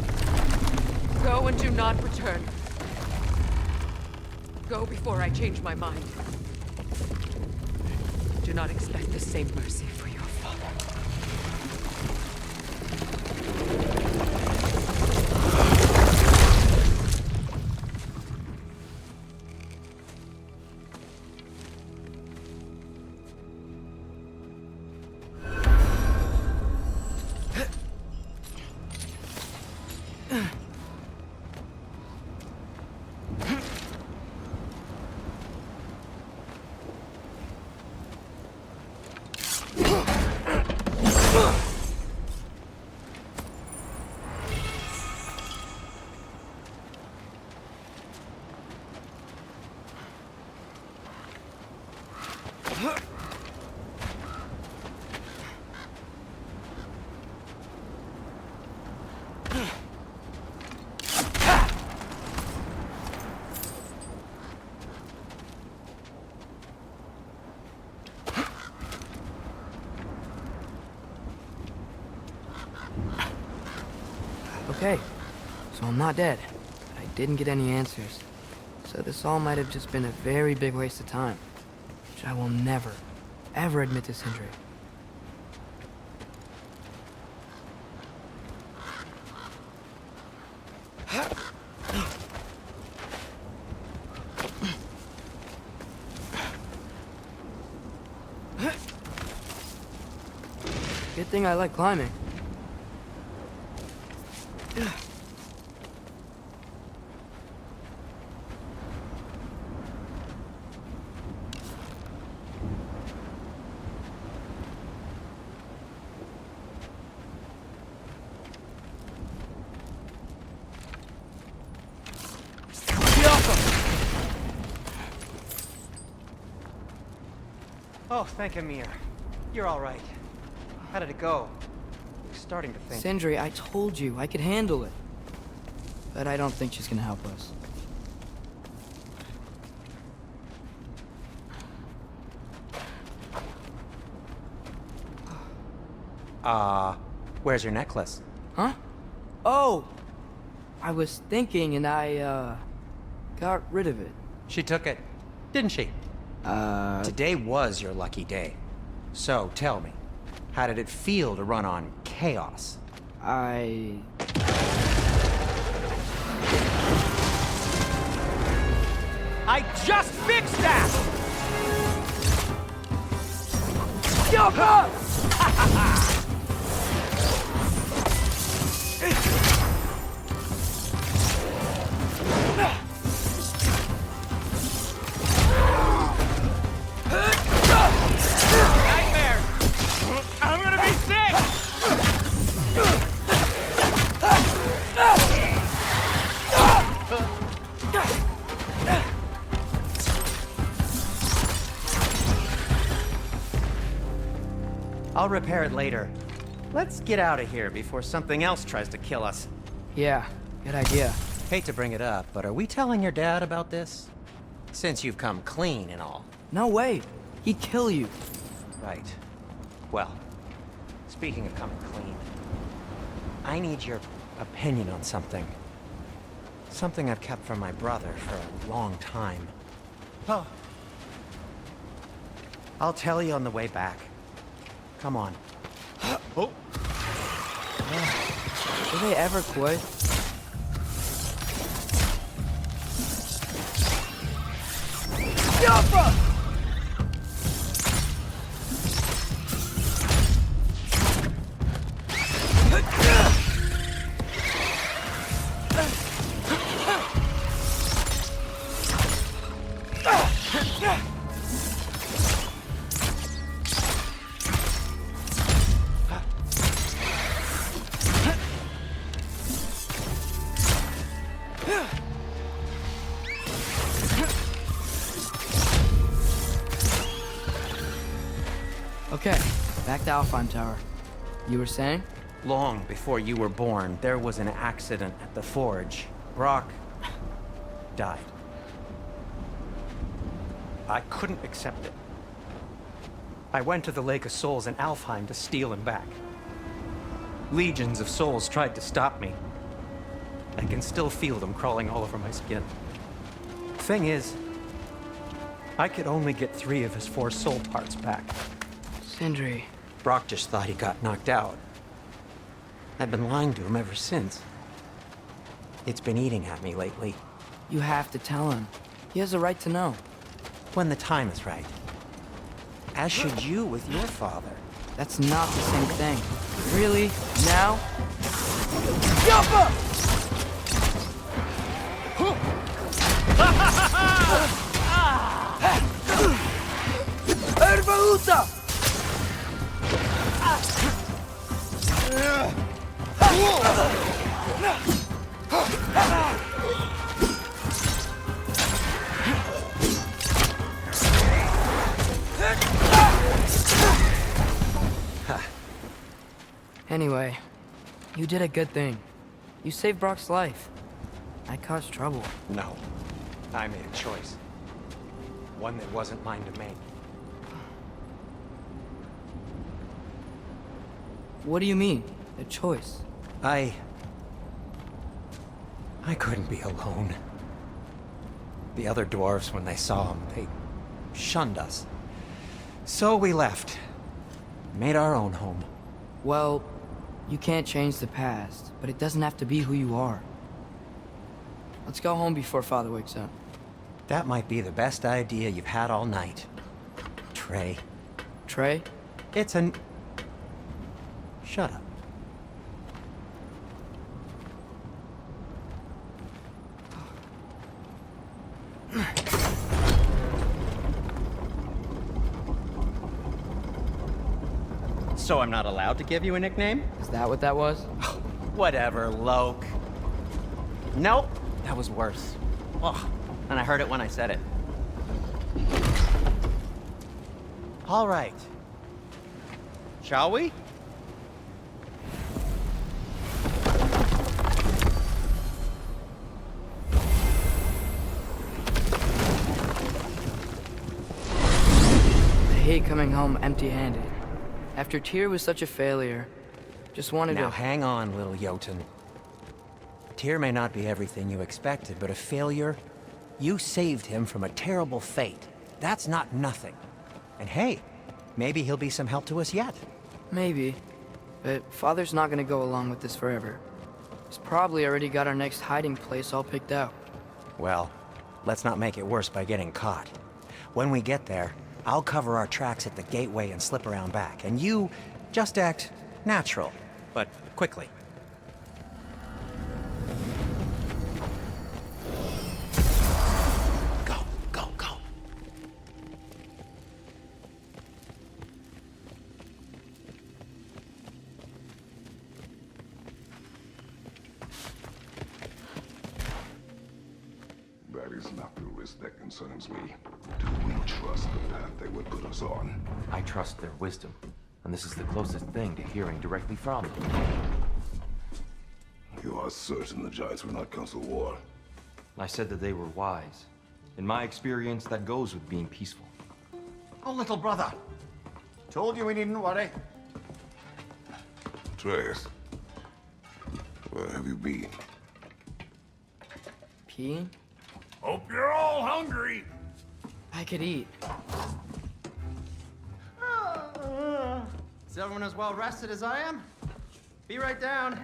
Go and do not return. Go before I change my mind. Do not expect the same mercy for your father. Okay, so I'm not dead. I didn't get any answers. So this all might have just been a very big waste of time. Which I will never, ever admit to Sindri. Good thing I like climbing. Oh, thank Amir. You're all right. How did it go? I'm starting to think. Sindri, I told you I could handle it. But I don't think she's gonna help us. Where's your necklace? Huh? Oh! I was thinking and I, got rid of it. She took it, didn't she? Today was your lucky day. So, tell me, how did it feel to run on chaos? I just fixed that! Nightmare! I'm gonna be sick! I'll repair it later. Let's get out of here before something else tries to kill us. Yeah, good idea. Hate to bring it up, but are we telling your dad about this? Since you've come clean and all. No way. He'd kill you. Right. Well, speaking of coming clean, I need your opinion on something. Something I've kept from my brother for a long time. Oh. I'll tell you on the way back. Come on. Oh. Will they ever quit? Okay, back to Alpine Tower. You were saying? Long before you were born, there was an accident at the forge. Brock died. I couldn't accept it. I went to the Lake of Souls in Alfheim to steal him back. Legions of souls tried to stop me. I can still feel them crawling all over my skin. Thing is, I could only get 3 of his 4 soul parts back. Sindri. Brock just thought he got knocked out. I've been lying to him ever since. It's been eating at me lately. You have to tell him. He has a right to know. When the time is right. As should you with your father. That's not the same thing. Really? Now? Jump! Ervauta! Anyway, you did a good thing. You saved Brock's life. I caused trouble. No. I made a choice. One that wasn't mine to make. What do you mean? A choice? I couldn't be alone. The other dwarves, when they saw him, they shunned us. So we left. Made our own home. Well, you can't change the past, but it doesn't have to be who you are. Let's go home before Father wakes up. That might be the best idea you've had all night. Trey. Trey? It's an... Shut up. So I'm not allowed to give you a nickname? Is that what that was? Whatever, Loke. Nope, that was worse. Ugh, and I heard it when I said it. All right. Shall we? I hate coming home empty-handed. After Tyr was such a failure, just wanted to... Now hang on, little Jotun. Tyr may not be everything you expected, but a failure? You saved him from a terrible fate. That's not nothing. And hey, maybe he'll be some help to us yet. Maybe. But Father's not gonna go along with this forever. He's probably already got our next hiding place all picked out. Well, let's not make it worse by getting caught. When we get there, I'll cover our tracks at the gateway and slip around back, and you just act natural, but quickly. Go, go, go. That is not the risk that concerns me. Do we trust the path they would put us on? I trust their wisdom, and this is the closest thing to hearing directly from them. You are certain the Giants were not Council War? I said that they were wise. In my experience, that goes with being peaceful. Oh, little brother. Told you we needn't worry. Atreus, where have you been? Peeing? Hope you're all hungry. I could eat. Is everyone as well rested as I am? Be right down.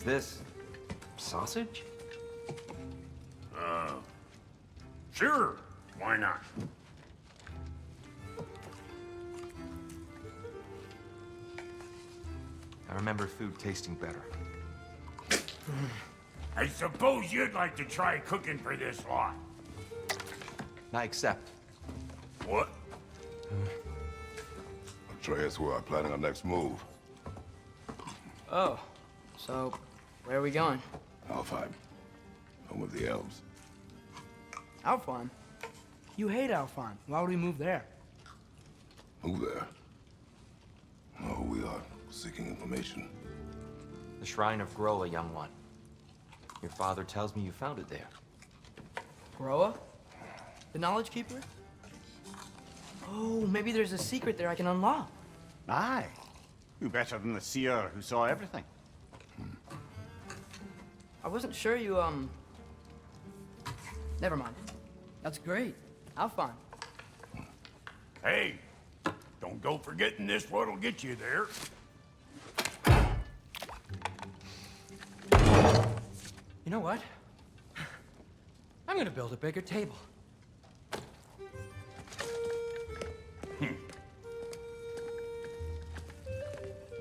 this sausage? Sure. Why not? I remember food tasting better. I suppose you'd like to try cooking for this lot. I accept. What? Atreus, we're planning our next move. Oh, so where are we going? Alfheim. Home of the elves. Alfheim? You hate Alfheim. Why would we move there? Move there. Oh, we are seeking information. The Shrine of Groa, young one. Your father tells me you found it there. Groa? The Knowledge Keeper? Oh, maybe there's a secret there I can unlock. Aye. Who better than the seer who saw everything? I wasn't sure you, Never mind. That's great. Alfheim. Hey, don't go forgetting this what'll get you there. You know what? I'm gonna build a bigger table.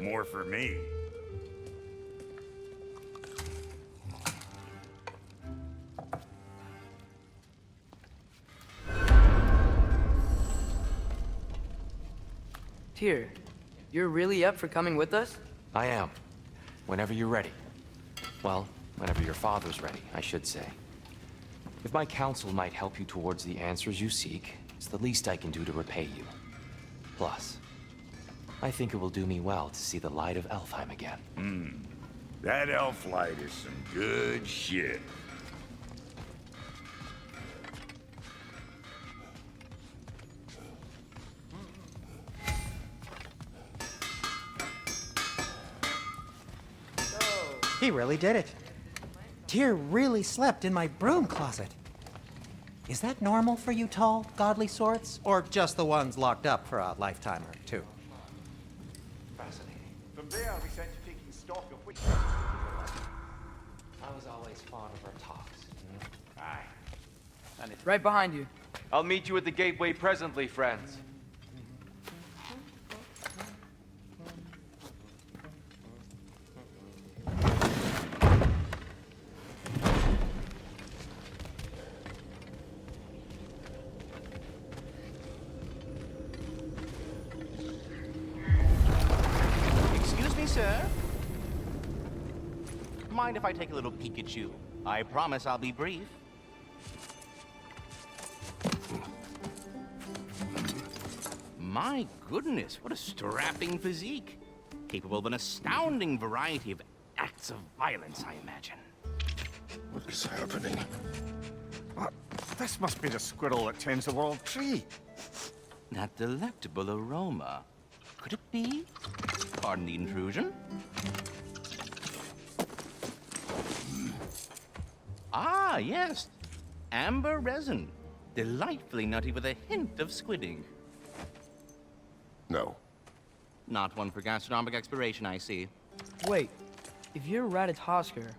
More for me. Tyr, you're really up for coming with us? I am. Whenever you're ready. Well, whenever your father's ready, I should say. If my counsel might help you towards the answers you seek, it's the least I can do to repay you. Plus, I think it will do me well to see the light of Elfheim again. That elf light is some good shit. He really did it. Tyr really slept in my broom closet. Is that normal for you tall, godly sorts? Or just the ones locked up for a lifetime or two? Fascinating. From there, we set to taking stock of which... I was always fond of our talks. Aye. And it's Right behind you. I'll meet you at the gateway presently, friends. Excuse me, sir. Mind if I take a little peek at you? I promise I'll be brief. My goodness, what a strapping physique. Capable of an astounding variety of acts of violence, I imagine. What is happening? What? This must be the squirrel that tends the world tree. That delectable aroma. Could it be? Pardon the intrusion. Ah, yes. Amber resin. Delightfully nutty with a hint of squidding. No. Not one for gastronomic exploration, I see. Wait, if you're Ratatosker,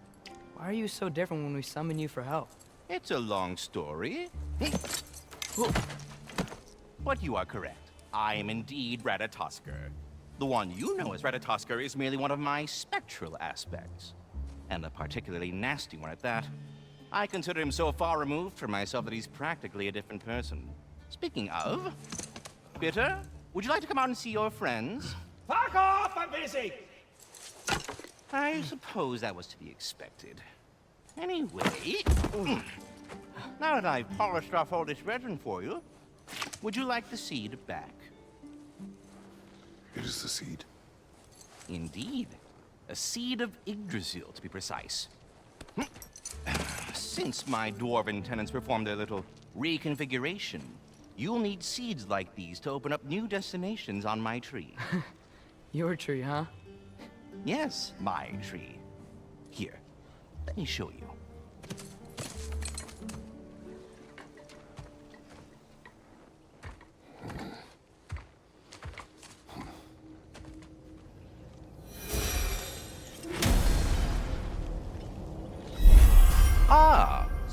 why are you so different when we summon you for help? It's a long story. But you are correct. I am indeed Ratatosker. The one you know as Ratatosker is merely one of my spectral aspects. And a particularly nasty one at that. I consider him so far removed from myself that he's practically a different person. Speaking of... Bitter, would you like to come out and see your friends? Fuck off! I'm busy! I suppose that was to be expected. Anyway... Now that I've polished off all this resin for you, would you like the seed back? It is the seed. Indeed. A seed of Yggdrasil, to be precise. Since my dwarven tenants performed their little reconfiguration, you'll need seeds like these to open up new destinations on my tree. Your tree, huh? Yes, my tree. Here, let me show you.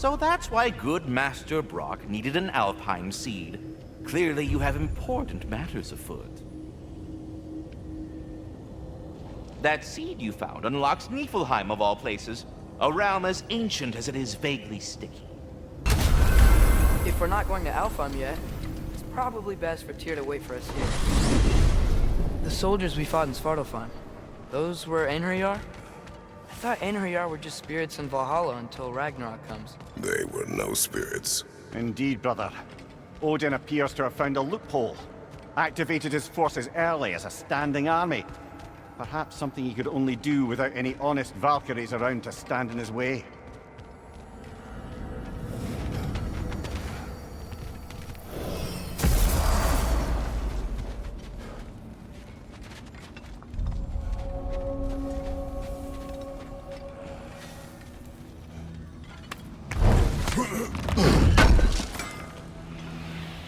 So that's why good Master Brock needed an Alpine seed. Clearly you have important matters afoot. That seed you found unlocks Niflheim of all places, a realm as ancient as it is vaguely sticky. If we're not going to Alfheim yet, it's probably best for Tyr to wait for us here. The soldiers we fought in Svartalfheim, those were Einherjar? I thought Einherjar were just spirits in Valhalla until Ragnarok comes. They were no spirits. Indeed, brother. Odin appears to have found a loophole. Activated his forces early as a standing army. Perhaps something he could only do without any honest Valkyries around to stand in his way.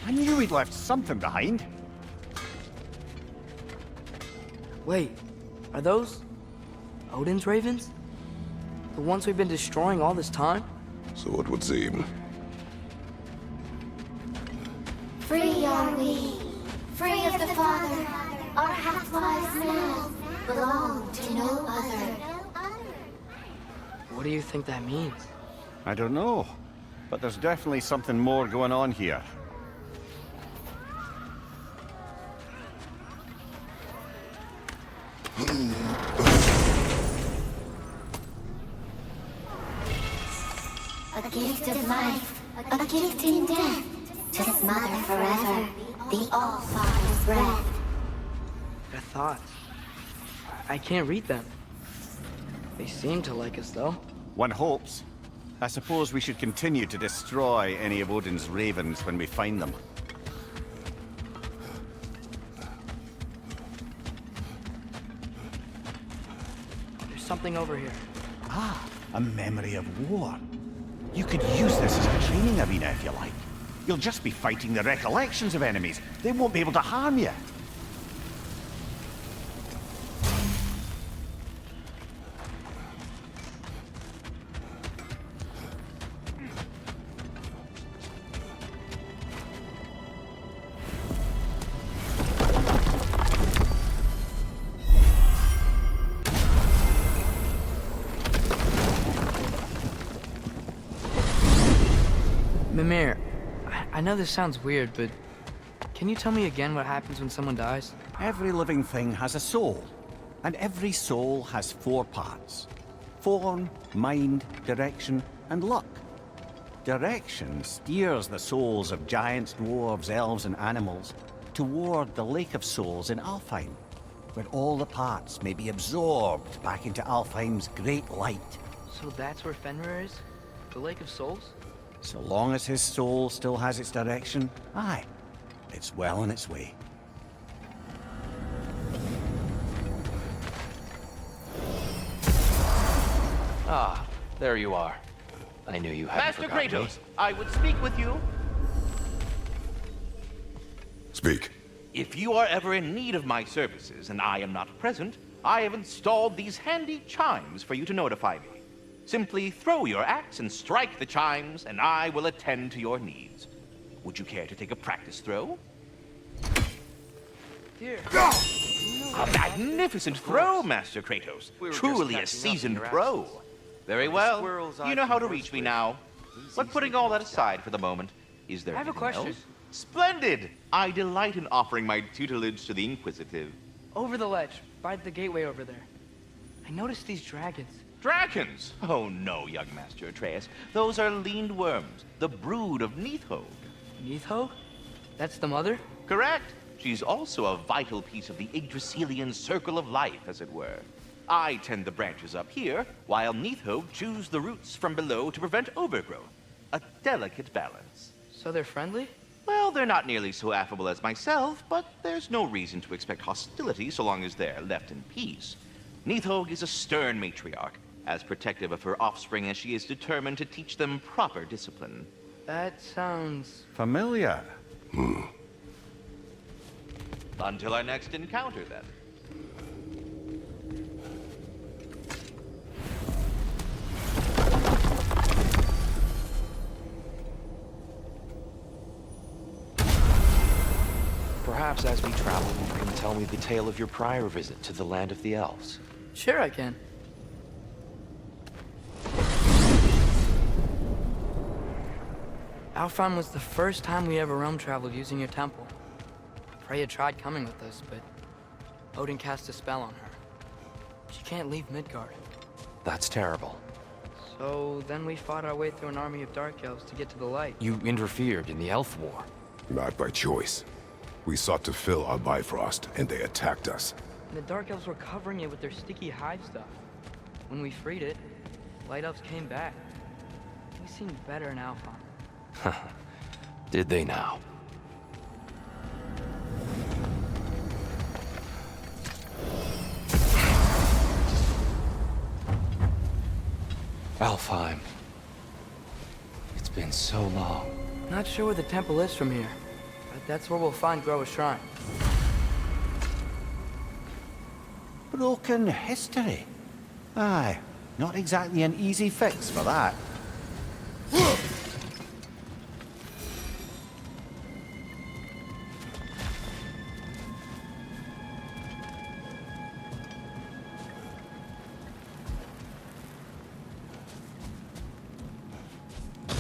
I knew he'd left something behind. Wait, are those Odin's ravens? The ones we've been destroying all this time? So it would seem. Free are we, free of the Father. Our half-lives now belong to no other. What do you think that means? I don't know, but there's definitely something more going on here. A gift of life, a gift in death, to smother forever the All-Father's breath. The thoughts. I can't read them. They seem to like us, though. One hopes. I suppose we should continue to destroy any of Odin's ravens when we find them. There's something over here. Ah, a memory of war. You could use this as a training arena if you like. You'll just be fighting the recollections of enemies. They won't be able to harm you. Mimir, I know this sounds weird, but can you tell me again what happens when someone dies? Every living thing has a soul, and every soul has 4 parts. Form, mind, direction, and luck. Direction steers the souls of giants, dwarves, elves, and animals toward the Lake of Souls in Alfheim, where all the parts may be absorbed back into Alfheim's great light. So that's where Fenrir is? The Lake of Souls? So long as his soul still has its direction, aye, it's well on its way. Ah, there you are. I knew you hadn't Master forgotten me. Kratos, I would speak with you. Speak. If you are ever in need of my services and I am not present, I have installed these handy chimes for you to notify me. Simply throw your axe and strike the chimes, and I will attend to your needs. Would you care to take a practice throw? Here. A magnificent throw, Master Kratos. Truly a seasoned pro. Very well. You know how to reach me now. But putting all that aside for the moment, is there I have a anything question. else? Splendid! I delight in offering my tutelage to the Inquisitive. Over the ledge, by the gateway over there. I noticed these dragons. Dragons? Oh no, young Master Atreus. Those are leaned worms, the brood of Nithhogg. Nithhogg? That's the mother? Correct. She's also a vital piece of the Yggdrasilian circle of life, as it were. I tend the branches up here, while Nithhogg chews the roots from below to prevent overgrowth. A delicate balance. So they're friendly? Well, they're not nearly so affable as myself, but there's no reason to expect hostility so long as they're left in peace. Nithhogg is a stern matriarch, as protective of her offspring as she is determined to teach them proper discipline. That sounds... familiar. Until our next encounter, then. Perhaps as we travel, you can tell me the tale of your prior visit to the land of the elves. Sure I can. Alfheim was the first time we ever realm traveled using your temple. Freya tried coming with us, but Odin cast a spell on her. She can't leave Midgard. That's terrible. So then we fought our way through an army of dark elves to get to the light. You interfered in the Elf War. Not by choice. We sought to fill our Bifrost, and they attacked us. And the dark elves were covering it with their sticky hive stuff. When we freed it, light elves came back. We seemed better in Alfheim. Did they now? Alfheim. It's been so long. Not sure where the temple is from here, but that's where we'll find Groa's shrine. Broken history. Aye, not exactly an easy fix for that.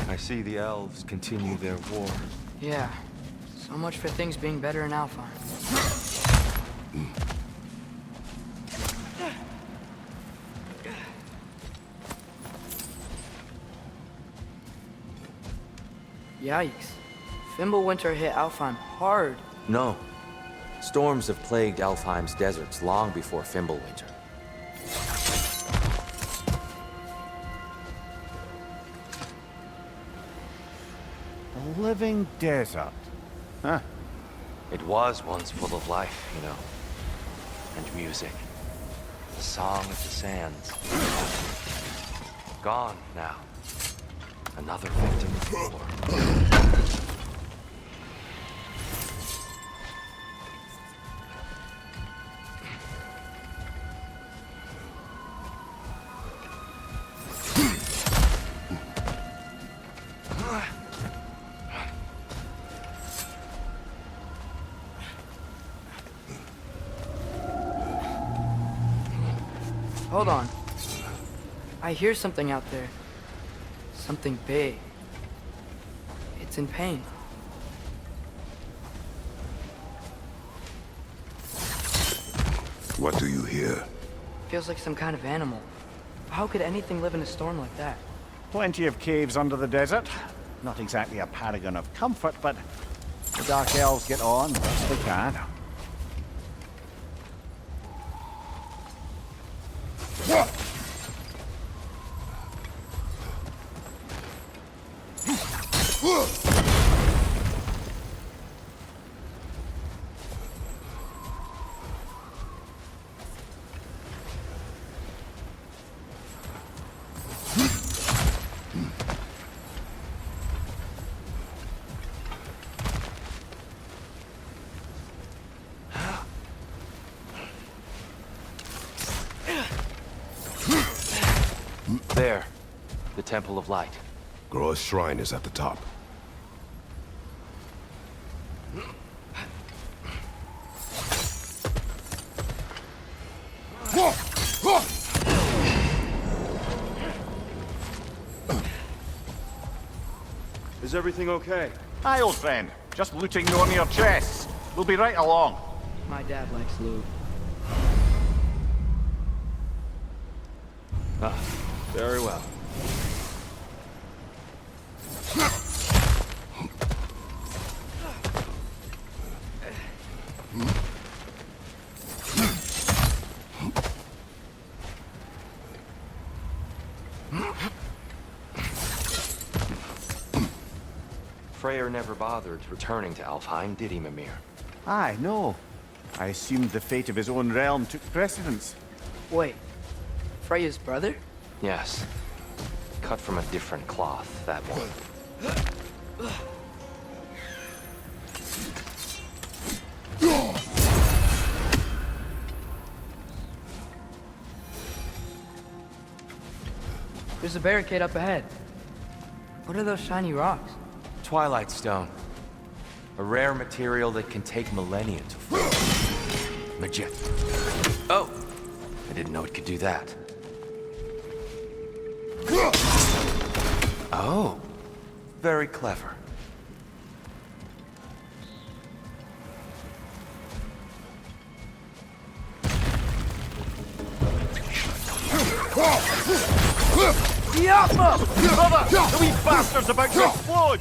I see the elves continue their war. Yeah, so much for things being better in Alfheim. Yikes. Fimbulwinter hit Alfheim hard. No. Storms have plagued Alfheim's deserts long before Fimbulwinter. A living desert. Huh. It was once full of life, you know. And music. The song of the sands. Gone now. Another victim of war. Hold on. I hear something out there. Something big. It's in pain. What do you hear? Feels like some kind of animal. How could anything live in a storm like that? Plenty of caves under the desert. Not exactly a paragon of comfort, but the Dark Elves get on best they can. There. The Temple of Light. Groa's shrine is at the top. Is everything okay? Hi, old friend. Just looting on your chests. We'll be right along. My dad likes loot. Ah, very well. Freyr never bothered returning to Alfheim, did he, Mimir? Aye, no. I assumed the fate of his own realm took precedence. Wait. Freya's brother? Yes. Cut from a different cloth, that one. There's a barricade up ahead. What are those shiny rocks? Twilight Stone. A rare material that can take millennia to form. Legit. Oh! I didn't know it could do that. Oh. Very clever. Brother! The wee bastard's about to explode!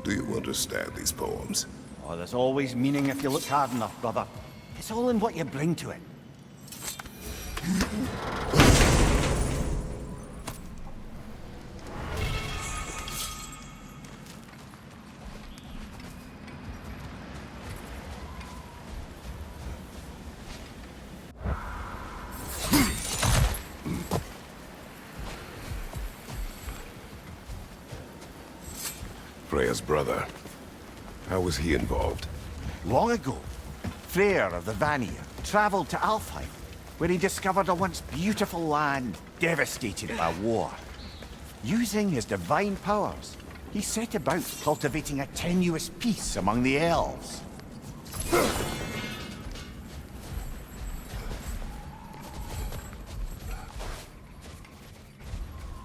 Do you understand these poems? Oh, there's always meaning if you look hard enough, brother. It's all in what you bring to it. Freya's brother. How was he involved? Long ago, Freyr of the Vanir traveled to Alfheim, where he discovered a once beautiful land devastated by war. Using his divine powers, he set about cultivating a tenuous peace among the elves.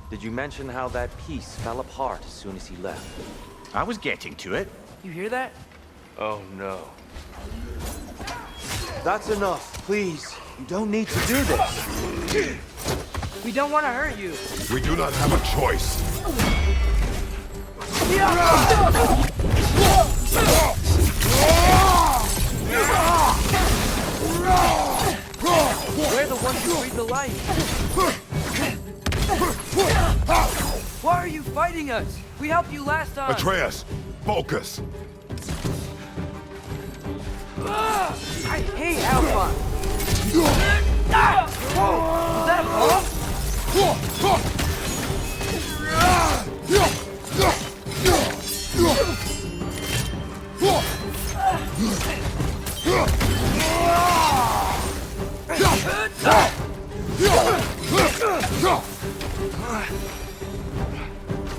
Did you mention how that piece fell apart as soon as he left? I was getting to it. You hear that? Oh no. That's enough, please. You don't need to do this. We don't want to hurt you. We do not have a choice. We're the ones who breathe the life. Why are you fighting us? We helped you last time. Atreus, focus. I hate Alpha. Whoa, is that a bomb?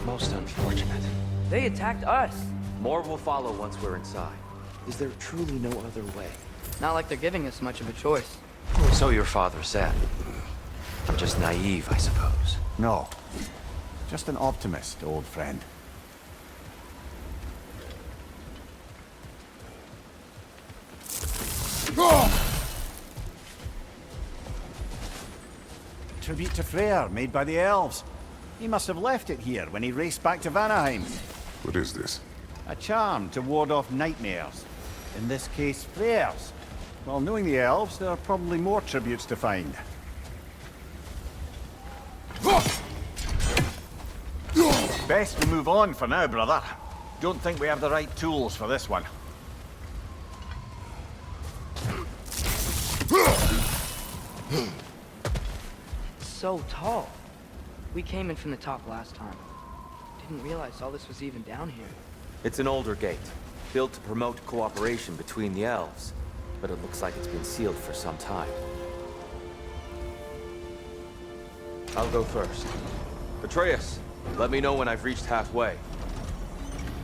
Most unfortunate. They attacked us. More will follow once we're inside. Is there truly no other way? Not like they're giving us much of a choice. So your father said. I'm just naive, I suppose. No. Just an optimist, old friend. Tribute to Freyr, made by the elves. He must have left it here when he raced back to Vanaheim. What is this? A charm to ward off nightmares. In this case, Freyr's. Well, knowing the elves, there are probably more tributes to find. Best we move on for now, brother. Don't think we have the right tools for this one. So tall. We came in from the top last time. Didn't realize all this was even down here. It's an older gate, built to promote cooperation between the elves, but it looks like it's been sealed for some time. I'll go first. Atreus, let me know when I've reached halfway.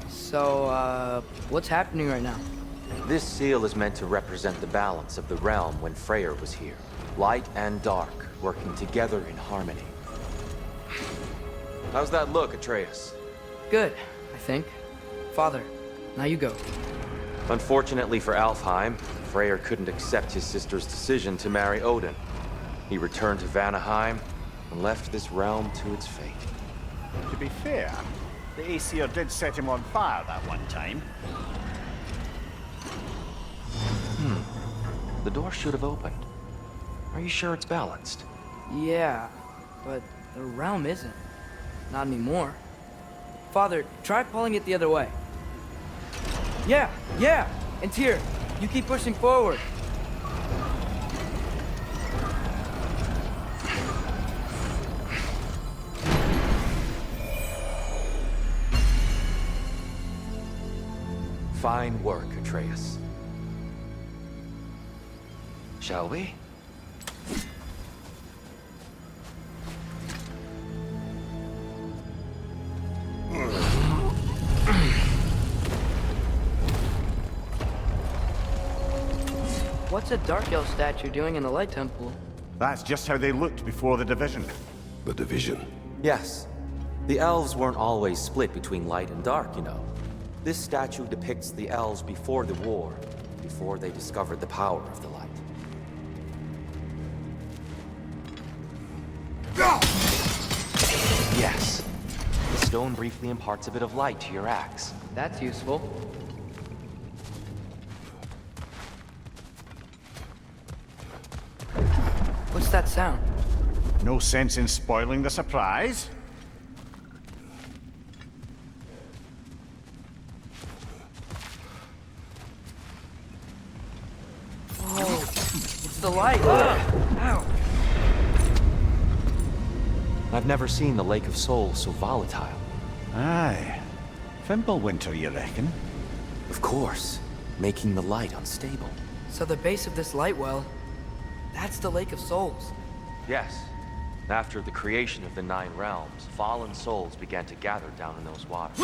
So, what's happening right now? This seal is meant to represent the balance of the realm when Freyr was here. Light and dark, working together in harmony. How's that look, Atreus? Good, I think. Father, now you go. Unfortunately for Alfheim, Freyr couldn't accept his sister's decision to marry Odin. He returned to Vanaheim and left this realm to its fate. To be fair, the Aesir did set him on fire that one time. The door should have opened. Are you sure it's balanced? Yeah, but the realm isn't. Not anymore. Father, try pulling it the other way. Yeah, and Tyr, You keep pushing forward. Fine work, Atreus. Shall we? What's a Dark Elf statue doing in the Light Temple? That's just how they looked before the division. The division. Yes. The elves weren't always split between light and dark, you know. This statue depicts the elves before the war, before they discovered the power of the light. Yes. The stone briefly imparts a bit of light to your axe. That's useful. What's that sound? No sense in spoiling the surprise. Whoa, it's the light. Ow. I've never seen the Lake of Souls so volatile. Aye. Fimbulwinter, you reckon? Of course, making the light unstable. So the base of this light well, that's the Lake of Souls. Yes. After the creation of the Nine Realms, fallen souls began to gather down in those waters.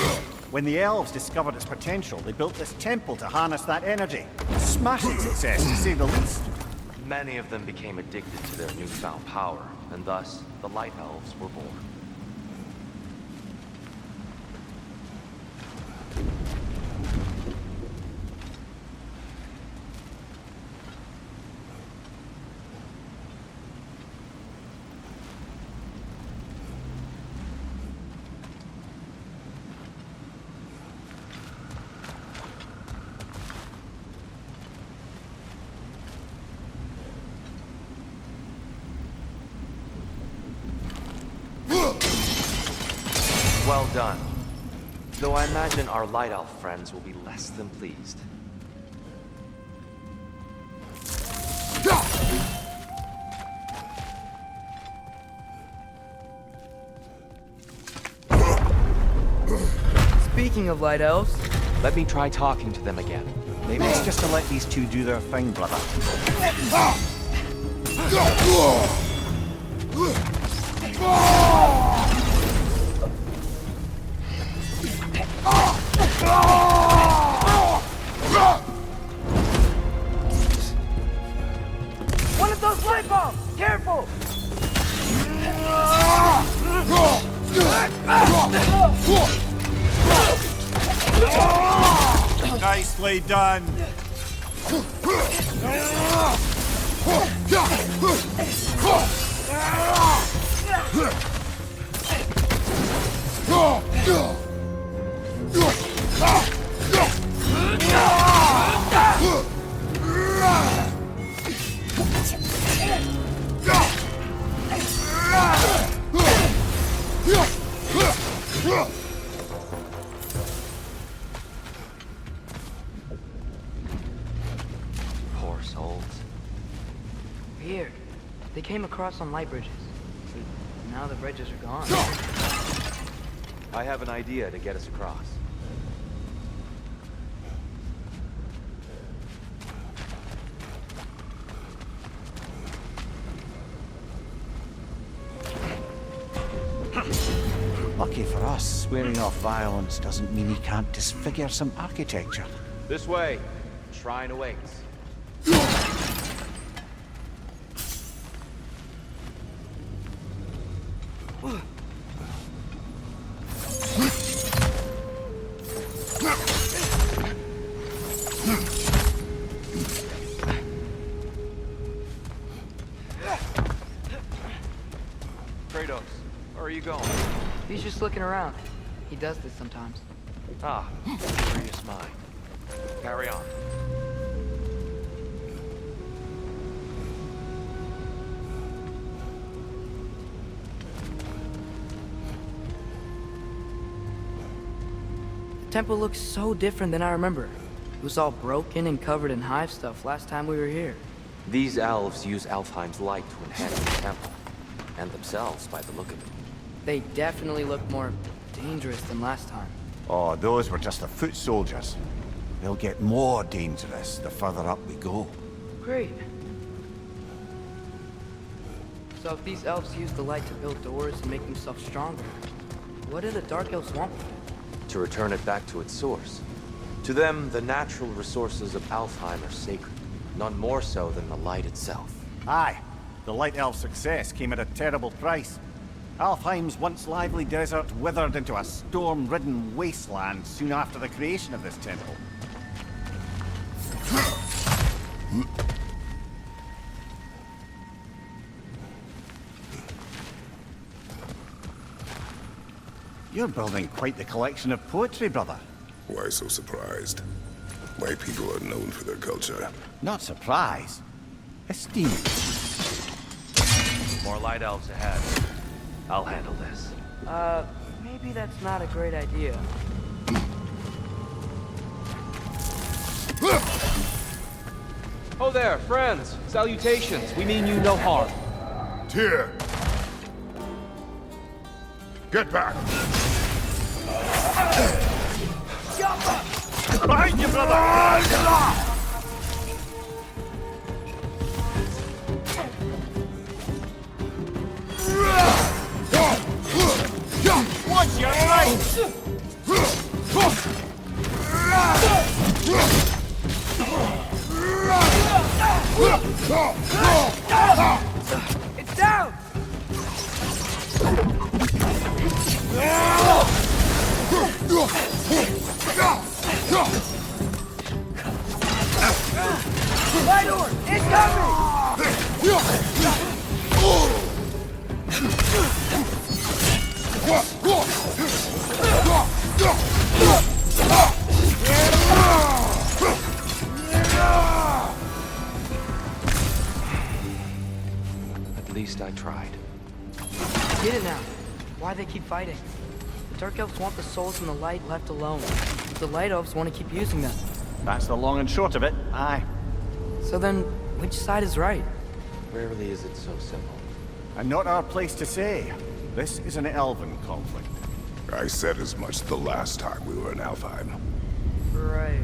When the elves discovered its potential, they built this temple to harness that energy. Smashing success, to say the least. Many of them became addicted to their newfound power, and thus, the Light Elves were born. Well done. Though I imagine our Light Elf friends will be less than pleased. Speaking of Light Elves... Let me try talking to them again. Maybe it's just to let these two do their thing, brother. One of those light bulbs! Careful! Nicely done. Poor souls. Weird. They came across on light bridges. Now the bridges are gone. I have an idea to get us across. Lucky for us, swearing off violence doesn't mean he can't disfigure some architecture. This way. Shrine awaits. Kratos, where are you going? He's just looking around. He does this sometimes. Ah, curious mind. Carry on. The temple looks so different than I remember. It was all broken and covered in hive stuff last time we were here. These elves use Alfheim's light to enhance the temple, and themselves by the look of it. They definitely look more dangerous than last time. Oh, those were just the foot soldiers. They'll get more dangerous the further up we go. Great. So if these elves use the light to build doors and make themselves stronger, what do the Dark Elves want with it? To return it back to its source. To them, the natural resources of Alfheim are sacred, none more so than the light itself. Aye, the Light Elf success came at a terrible price. Alfheim's once lively desert withered into a storm-ridden wasteland soon after the creation of this temple. You're building quite the collection of poetry, brother. Why so surprised? My people are known for their culture. Not surprised. Esteemed. More light elves ahead. I'll handle this. Maybe that's not a great idea. Oh there, friends. Salutations. We mean you no harm. Tyr! Get back! Behind you, brother! Watch your right! It's down! Light orb! At least I tried. Get it now. Why they keep fighting? The Dark Elves want the souls from the light left alone. The Light Elves want to keep using them. That's the long and short of it, aye. So then, which side is right? Rarely is it so simple. And not our place to say. This is an elven conflict. I said as much the last time we were in Alfheim. Right.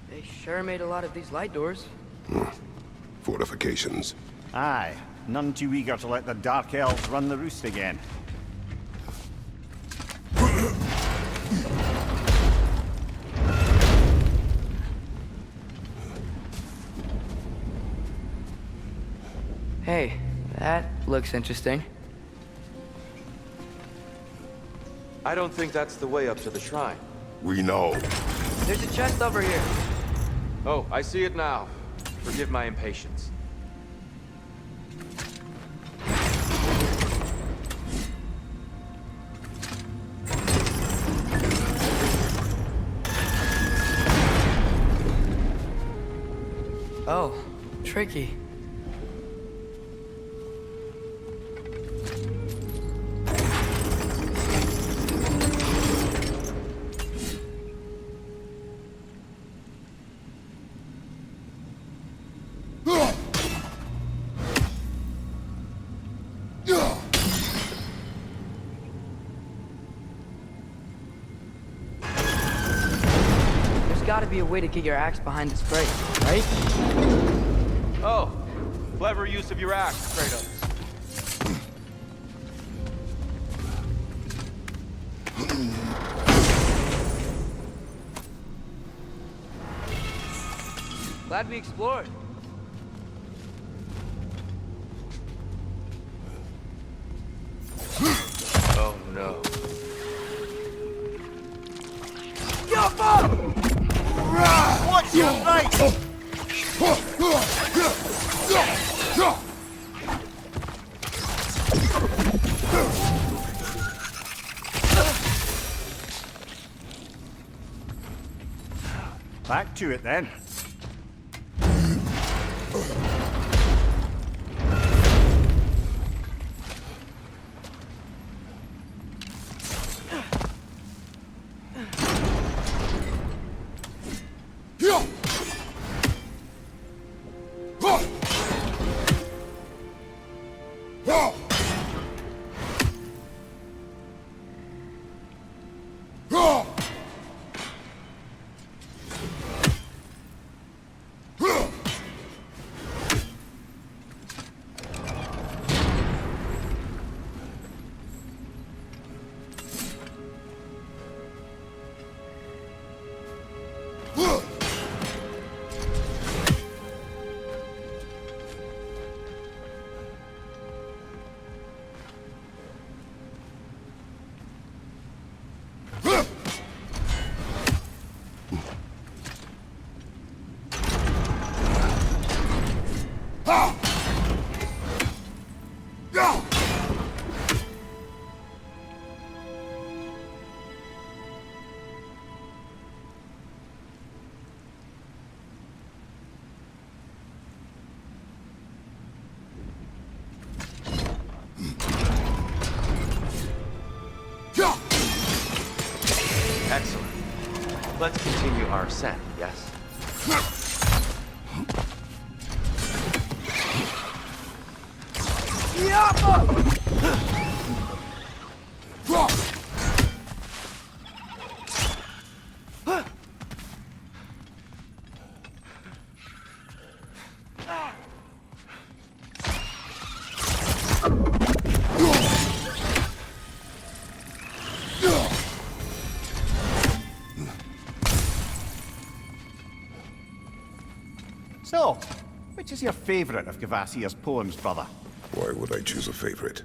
They sure made a lot of these light doors. Fortifications. Aye, none too eager to let the Dark Elves run the roost again. Hey, that looks interesting. I don't think that's the way up to the shrine. We know. There's a chest over here. Oh, I see it now. Forgive my impatience. Oh, tricky. Gotta be a way to get your axe behind this crate, right? Oh, clever use of your axe, Kratos. Glad we explored. Oh no. Watch your right! Back to it then. Excellent. Let's continue our ascent, yes? So, which is your favorite of Gavasir's poems, brother? Why would I choose a favorite?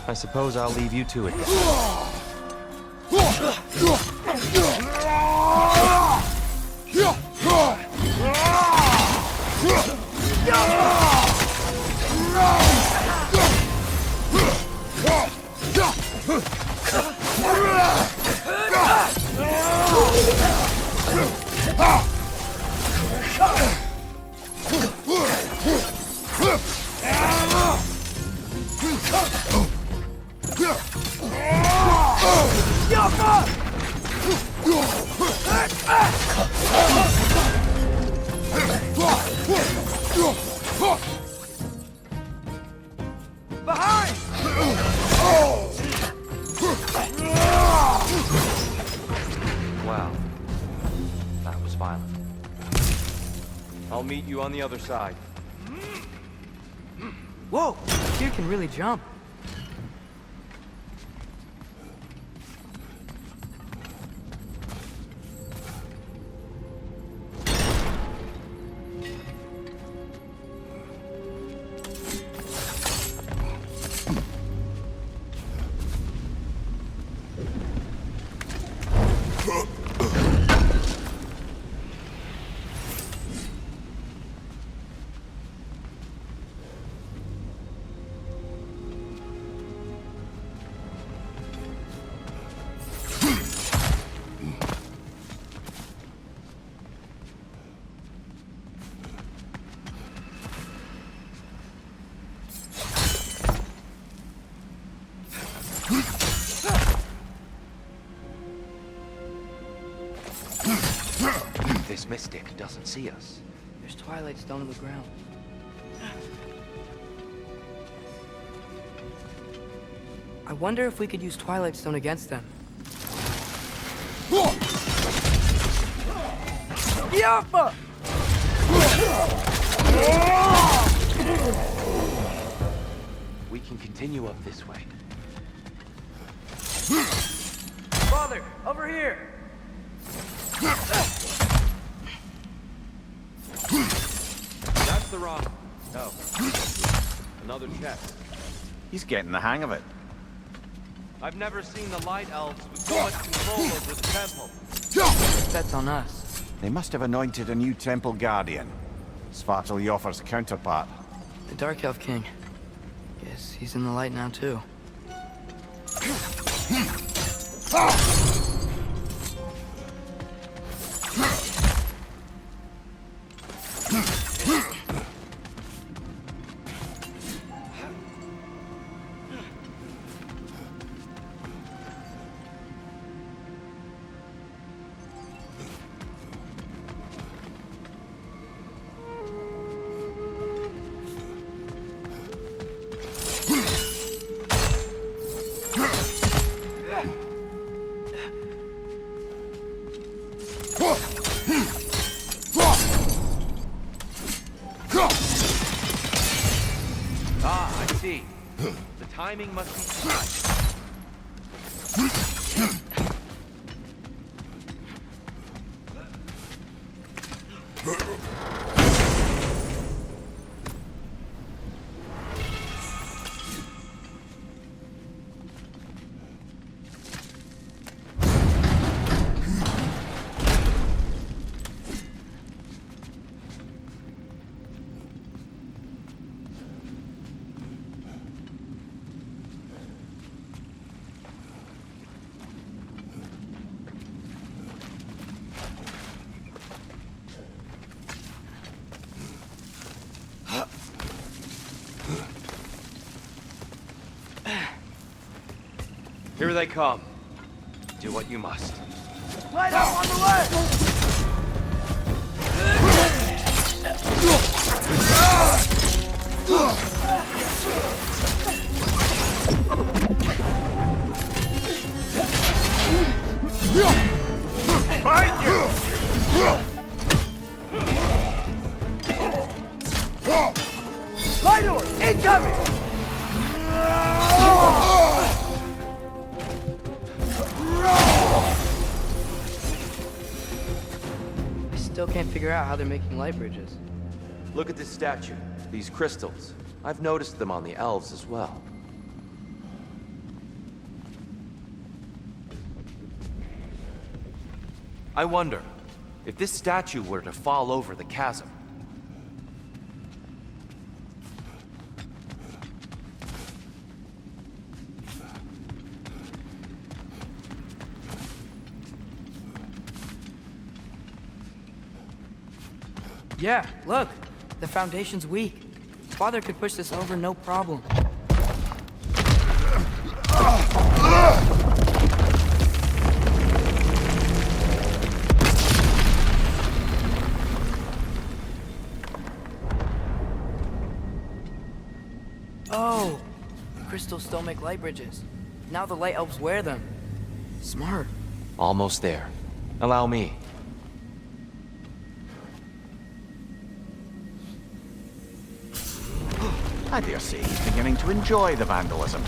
I suppose I'll leave you to it. Wow. That was violent. I'll meet you on the other side. Whoa! Tyr can really jump. This mystic doesn't see us. There's Twilight Stone on the ground. I wonder if we could use Twilight Stone against them. Yappa! We can continue up this way. Father, over here! That's the wrong... No. Another chest. He's getting the hang of it. I've never seen the Light Elves with so much control over the temple. That's on us. They must have anointed a new temple guardian. Svartalfjord's counterpart. The Dark Elf King. Guess he's in the light now, too. Ah, I see. The timing must be tight. Here they come. Do what you must. Light up on the left! Find you! Light door! Incoming! I still can't figure out how they're making light bridges. Look at this statue, these crystals. I've noticed them on the elves as well. I wonder, if this statue were to fall over the chasm, Yeah, look. The foundation's weak. Father could push this over no problem. Oh! The crystals still make light bridges. Now the light elves wear them. Smart. Almost there. Allow me. I dare say he's beginning to enjoy the vandalism.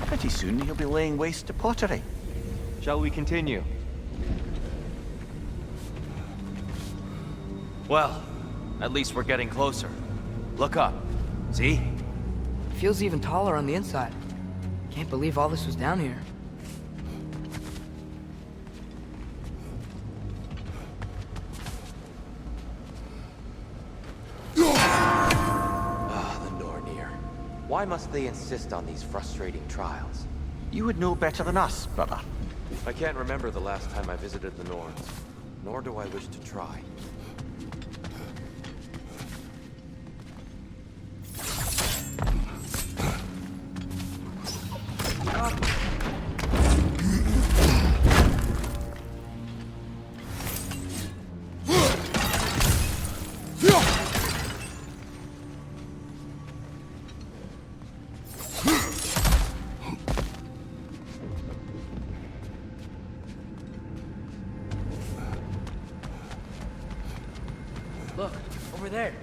Pretty soon he'll be laying waste to pottery. Shall we continue? Well, at least we're getting closer. Look up. See? Feels even taller on the inside. Can't believe all this was down here. why must they insist on these frustrating trials? You would know better than us, brother. I can't remember the last time I visited the Norns, nor do I wish to try. Look, over there.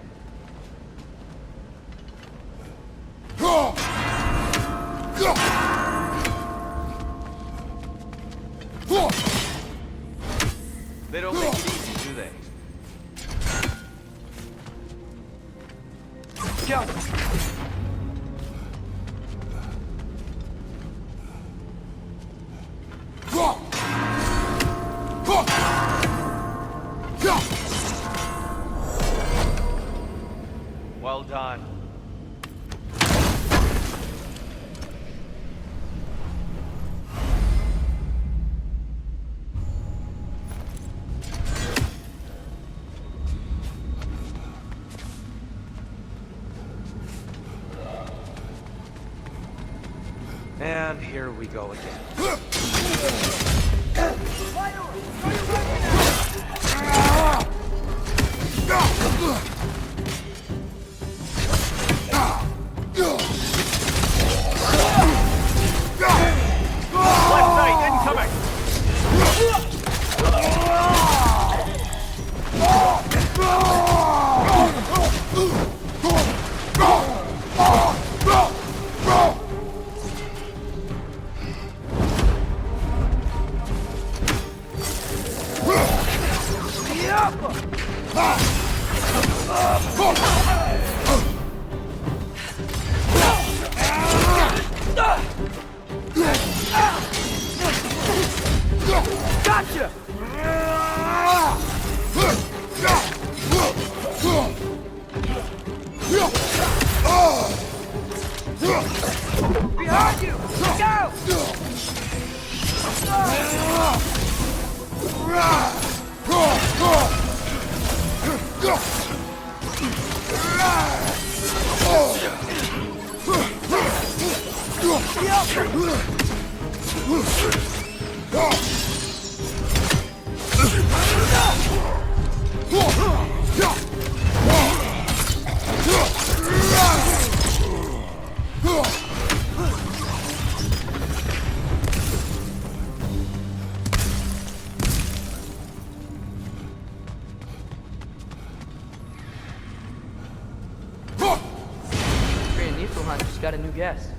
They don't make it easy, do they? Go! And here we go again. Left side incoming! Gotcha! Behind you! Just got a new guest.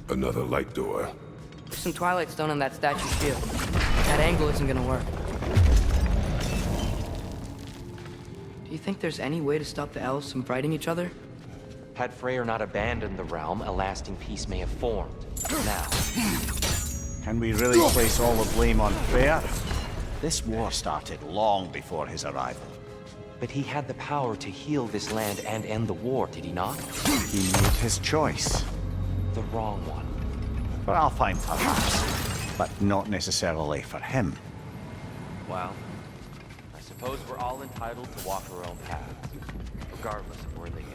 Another light door. There's some Twilight Stone on that statue shield. That angle isn't gonna work. Do you think there's any way to stop the elves from fighting each other? Had Freyr not abandoned the realm, a lasting peace may have formed. Now. Can we really place all the blame on Freyr? This war started long before his arrival. But he had the power to heal this land and end the war, did he not? He made his choice. The wrong one. For Alfheim, perhaps, but not necessarily for him. Well, I suppose we're all entitled to walk our own paths, regardless of where they end.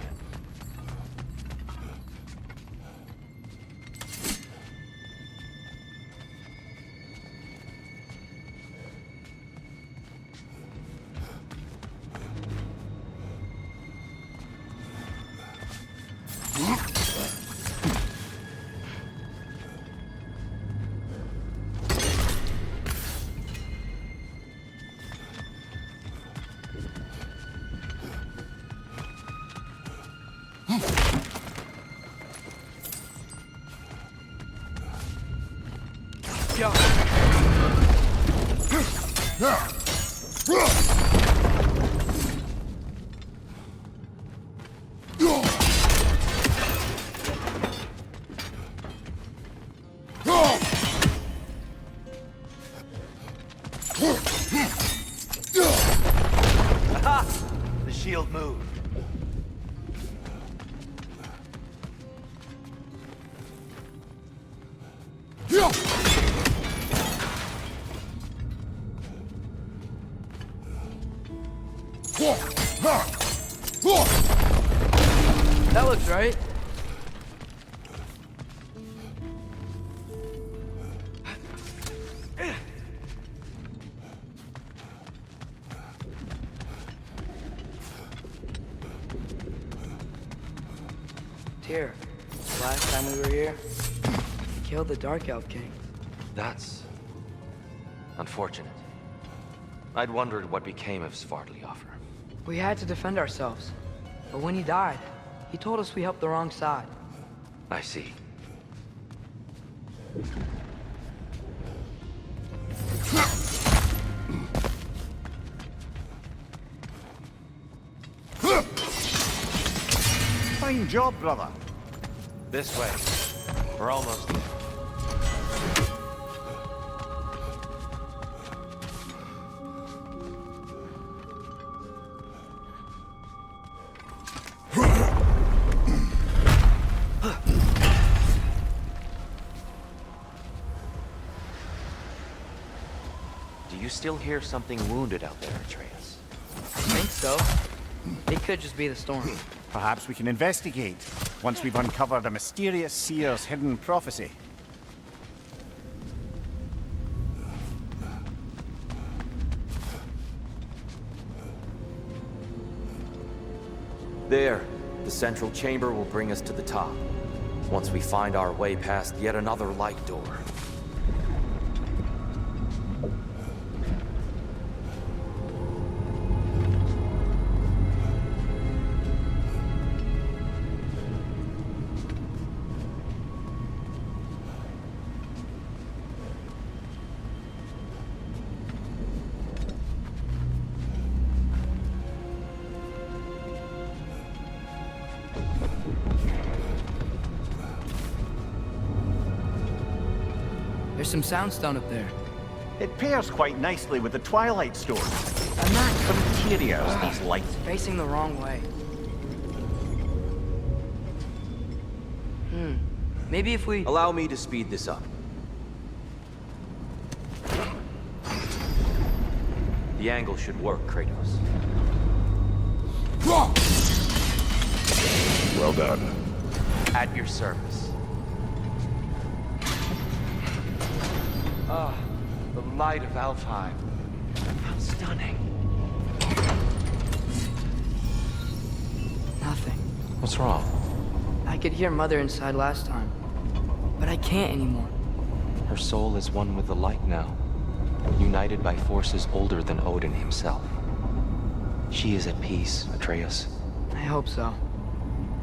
The shield moved. That looks right. Tyr, last time we were here, he killed the Dark Elf King. That's unfortunate. I'd wondered what became of Svartalfheim. We had to defend ourselves. But when he died, he told us we helped the wrong side. I see. Fine job, brother. This way. We're almost there. Do you still hear something wounded out there, Atreus? I think so. It could just be the storm. Perhaps we can investigate, once we've uncovered a mysterious seer's hidden prophecy. There. The central chamber will bring us to the top. Once we find our way past yet another light door. There's some soundstone up there. It pairs quite nicely with the Twilight Stone. A knack for interiors, these lights. Facing the wrong way. Maybe if we... Allow me to speed this up. The angle should work, Kratos. Well done. At your service. Ah, the light of Alfheim. How stunning. Nothing. What's wrong? I could hear Mother inside last time, but I can't anymore. Her soul is one with the light now, united by forces older than Odin himself. She is at peace, Atreus. I hope so.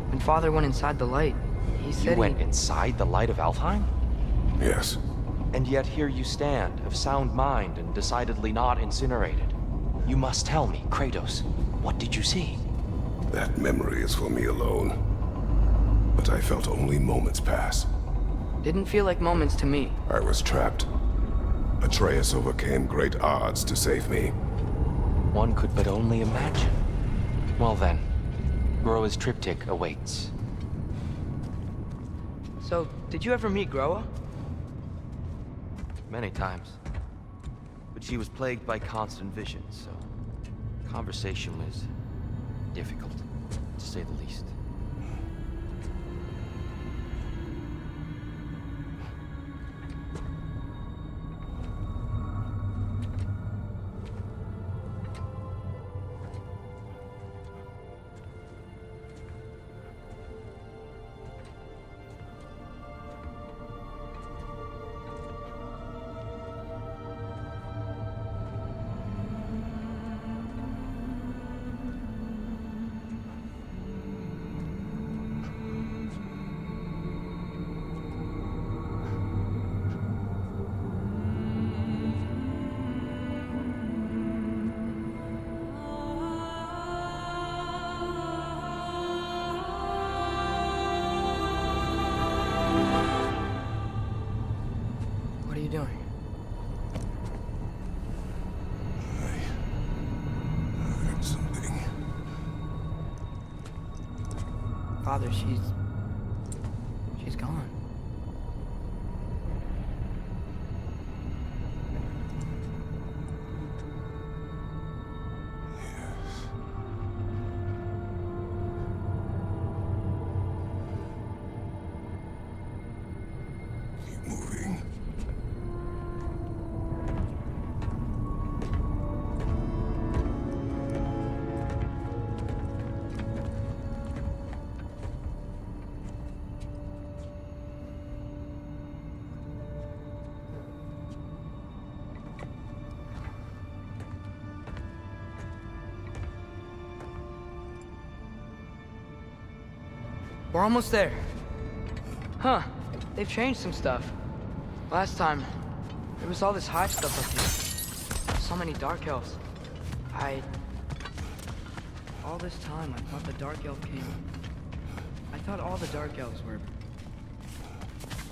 When Father went inside the light, he said You went inside the light of Alfheim? Yes. And yet here you stand, of sound mind and decidedly not incinerated. You must tell me, Kratos, what did you see? That memory is for me alone. But I felt only moments pass. Didn't feel like moments to me. I was trapped. Atreus overcame great odds to save me. One could but only imagine. Well then, Groa's triptych awaits. So, did you ever meet Groa? Many times. But she was plagued by constant visions, so conversation was difficult, to say the least. What are you doing? I heard something. Father, she's gone. Keep moving. We're almost there. Huh. They've changed some stuff. Last time, there was all this hive stuff up here. So many dark elves. All this time, I thought the dark elf king... I thought all the dark elves were...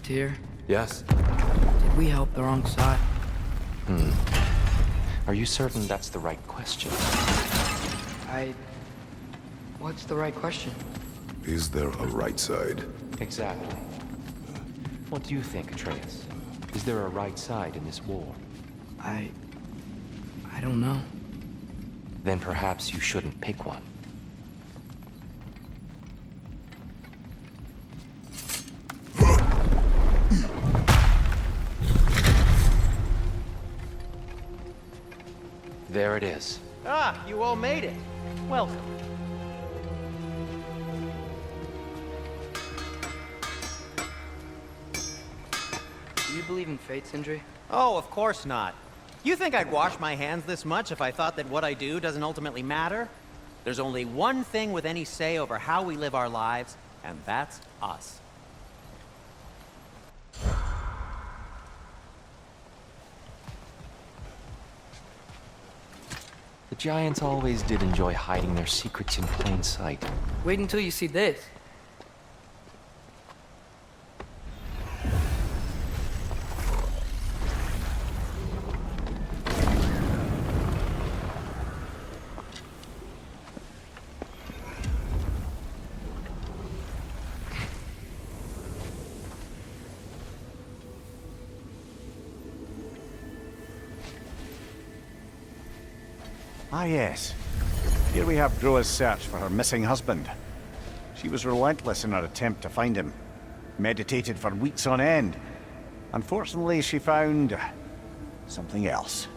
Tyr, Yes? did we help the wrong side? Are you certain that's the right question? What's the right question? Is there a right side? Exactly. What do you think, Atreus? Is there a right side in this war? I don't know. Then perhaps you shouldn't pick one. There it is. Ah, you all made it. Welcome. Do you believe in fate, Sindri? Oh, of course not. You think I'd wash my hands this much if I thought that what I do doesn't ultimately matter? There's only one thing with any say over how we live our lives, and that's us. The giants always did enjoy hiding their secrets in plain sight. Wait until you see this. Ah, yes. Here we have Groa's search for her missing husband. She was relentless in her attempt to find him. Meditated for weeks on end. Unfortunately, she found something else.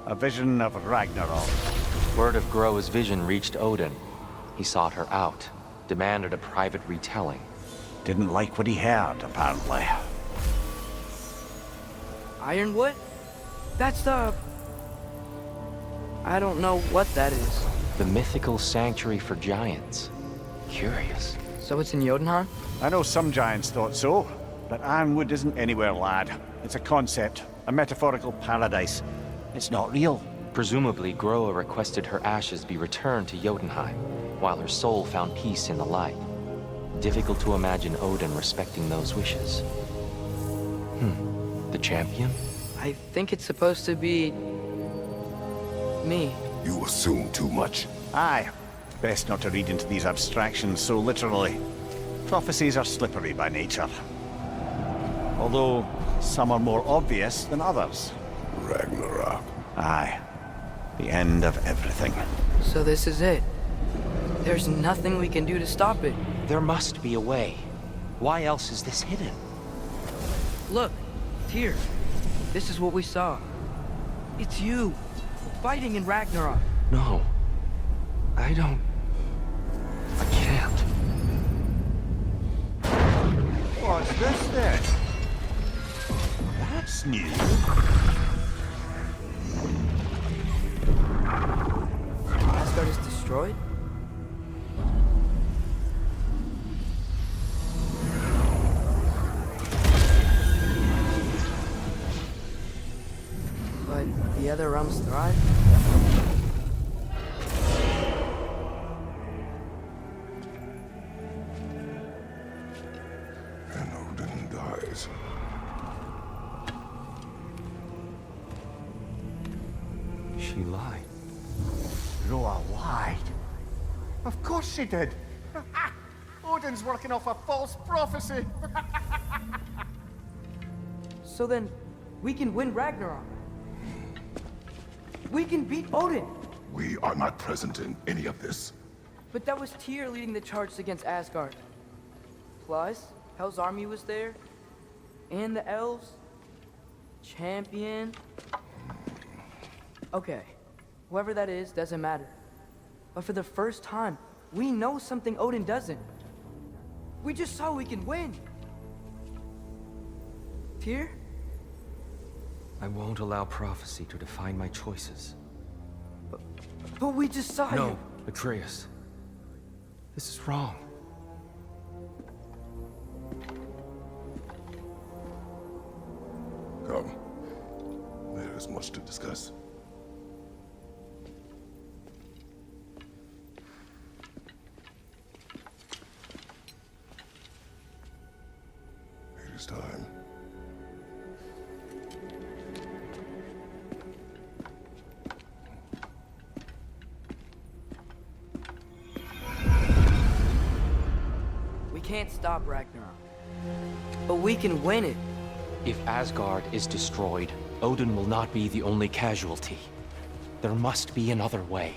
A vision of Ragnarok. Word of Groa's vision reached Odin. He sought her out, demanded a private retelling. Didn't like what he heard, apparently. Ironwood? That's the... I don't know what that is. The mythical sanctuary for giants. Curious. So it's in Jotunheim? I know some giants thought so, but Ironwood isn't anywhere, lad. It's a concept, a metaphorical paradise. It's not real. Presumably, Groa requested her ashes be returned to Jotunheim, while her soul found peace in the light. Difficult to imagine Odin respecting those wishes. The champion? I think it's supposed to be... me. You assume too much. Aye. Best not to read into these abstractions so literally. Prophecies are slippery by nature. Although, some are more obvious than others. Ragnarok. Aye. The end of everything. So this is it. There's nothing we can do to stop it. There must be a way. Why else is this hidden? Look, Tyr. This is what we saw. It's you, fighting in Ragnarok. No. I don't... I can't. What's this then? That's new. Asgard is destroyed? But the other realms thrive? And Odin dies. She lied. Groa lied. Of course she did. Odin's working off a false prophecy. So then, we can win Ragnarok. We can beat Odin. We are not present in any of this. But that was Tyr leading the charge against Asgard. Plus, Hell's army was there. And the elves. Champion. Okay, whoever that is doesn't matter. But for the first time, we know something Odin doesn't. We just saw we can win. Tyr? I won't allow prophecy to define my choices. But we just saw No, you. Atreus. This is wrong. Come. There is much to discuss. It is time. We can't stop Ragnarok. But we can win it. If Asgard is destroyed, Odin will not be the only casualty. There must be another way.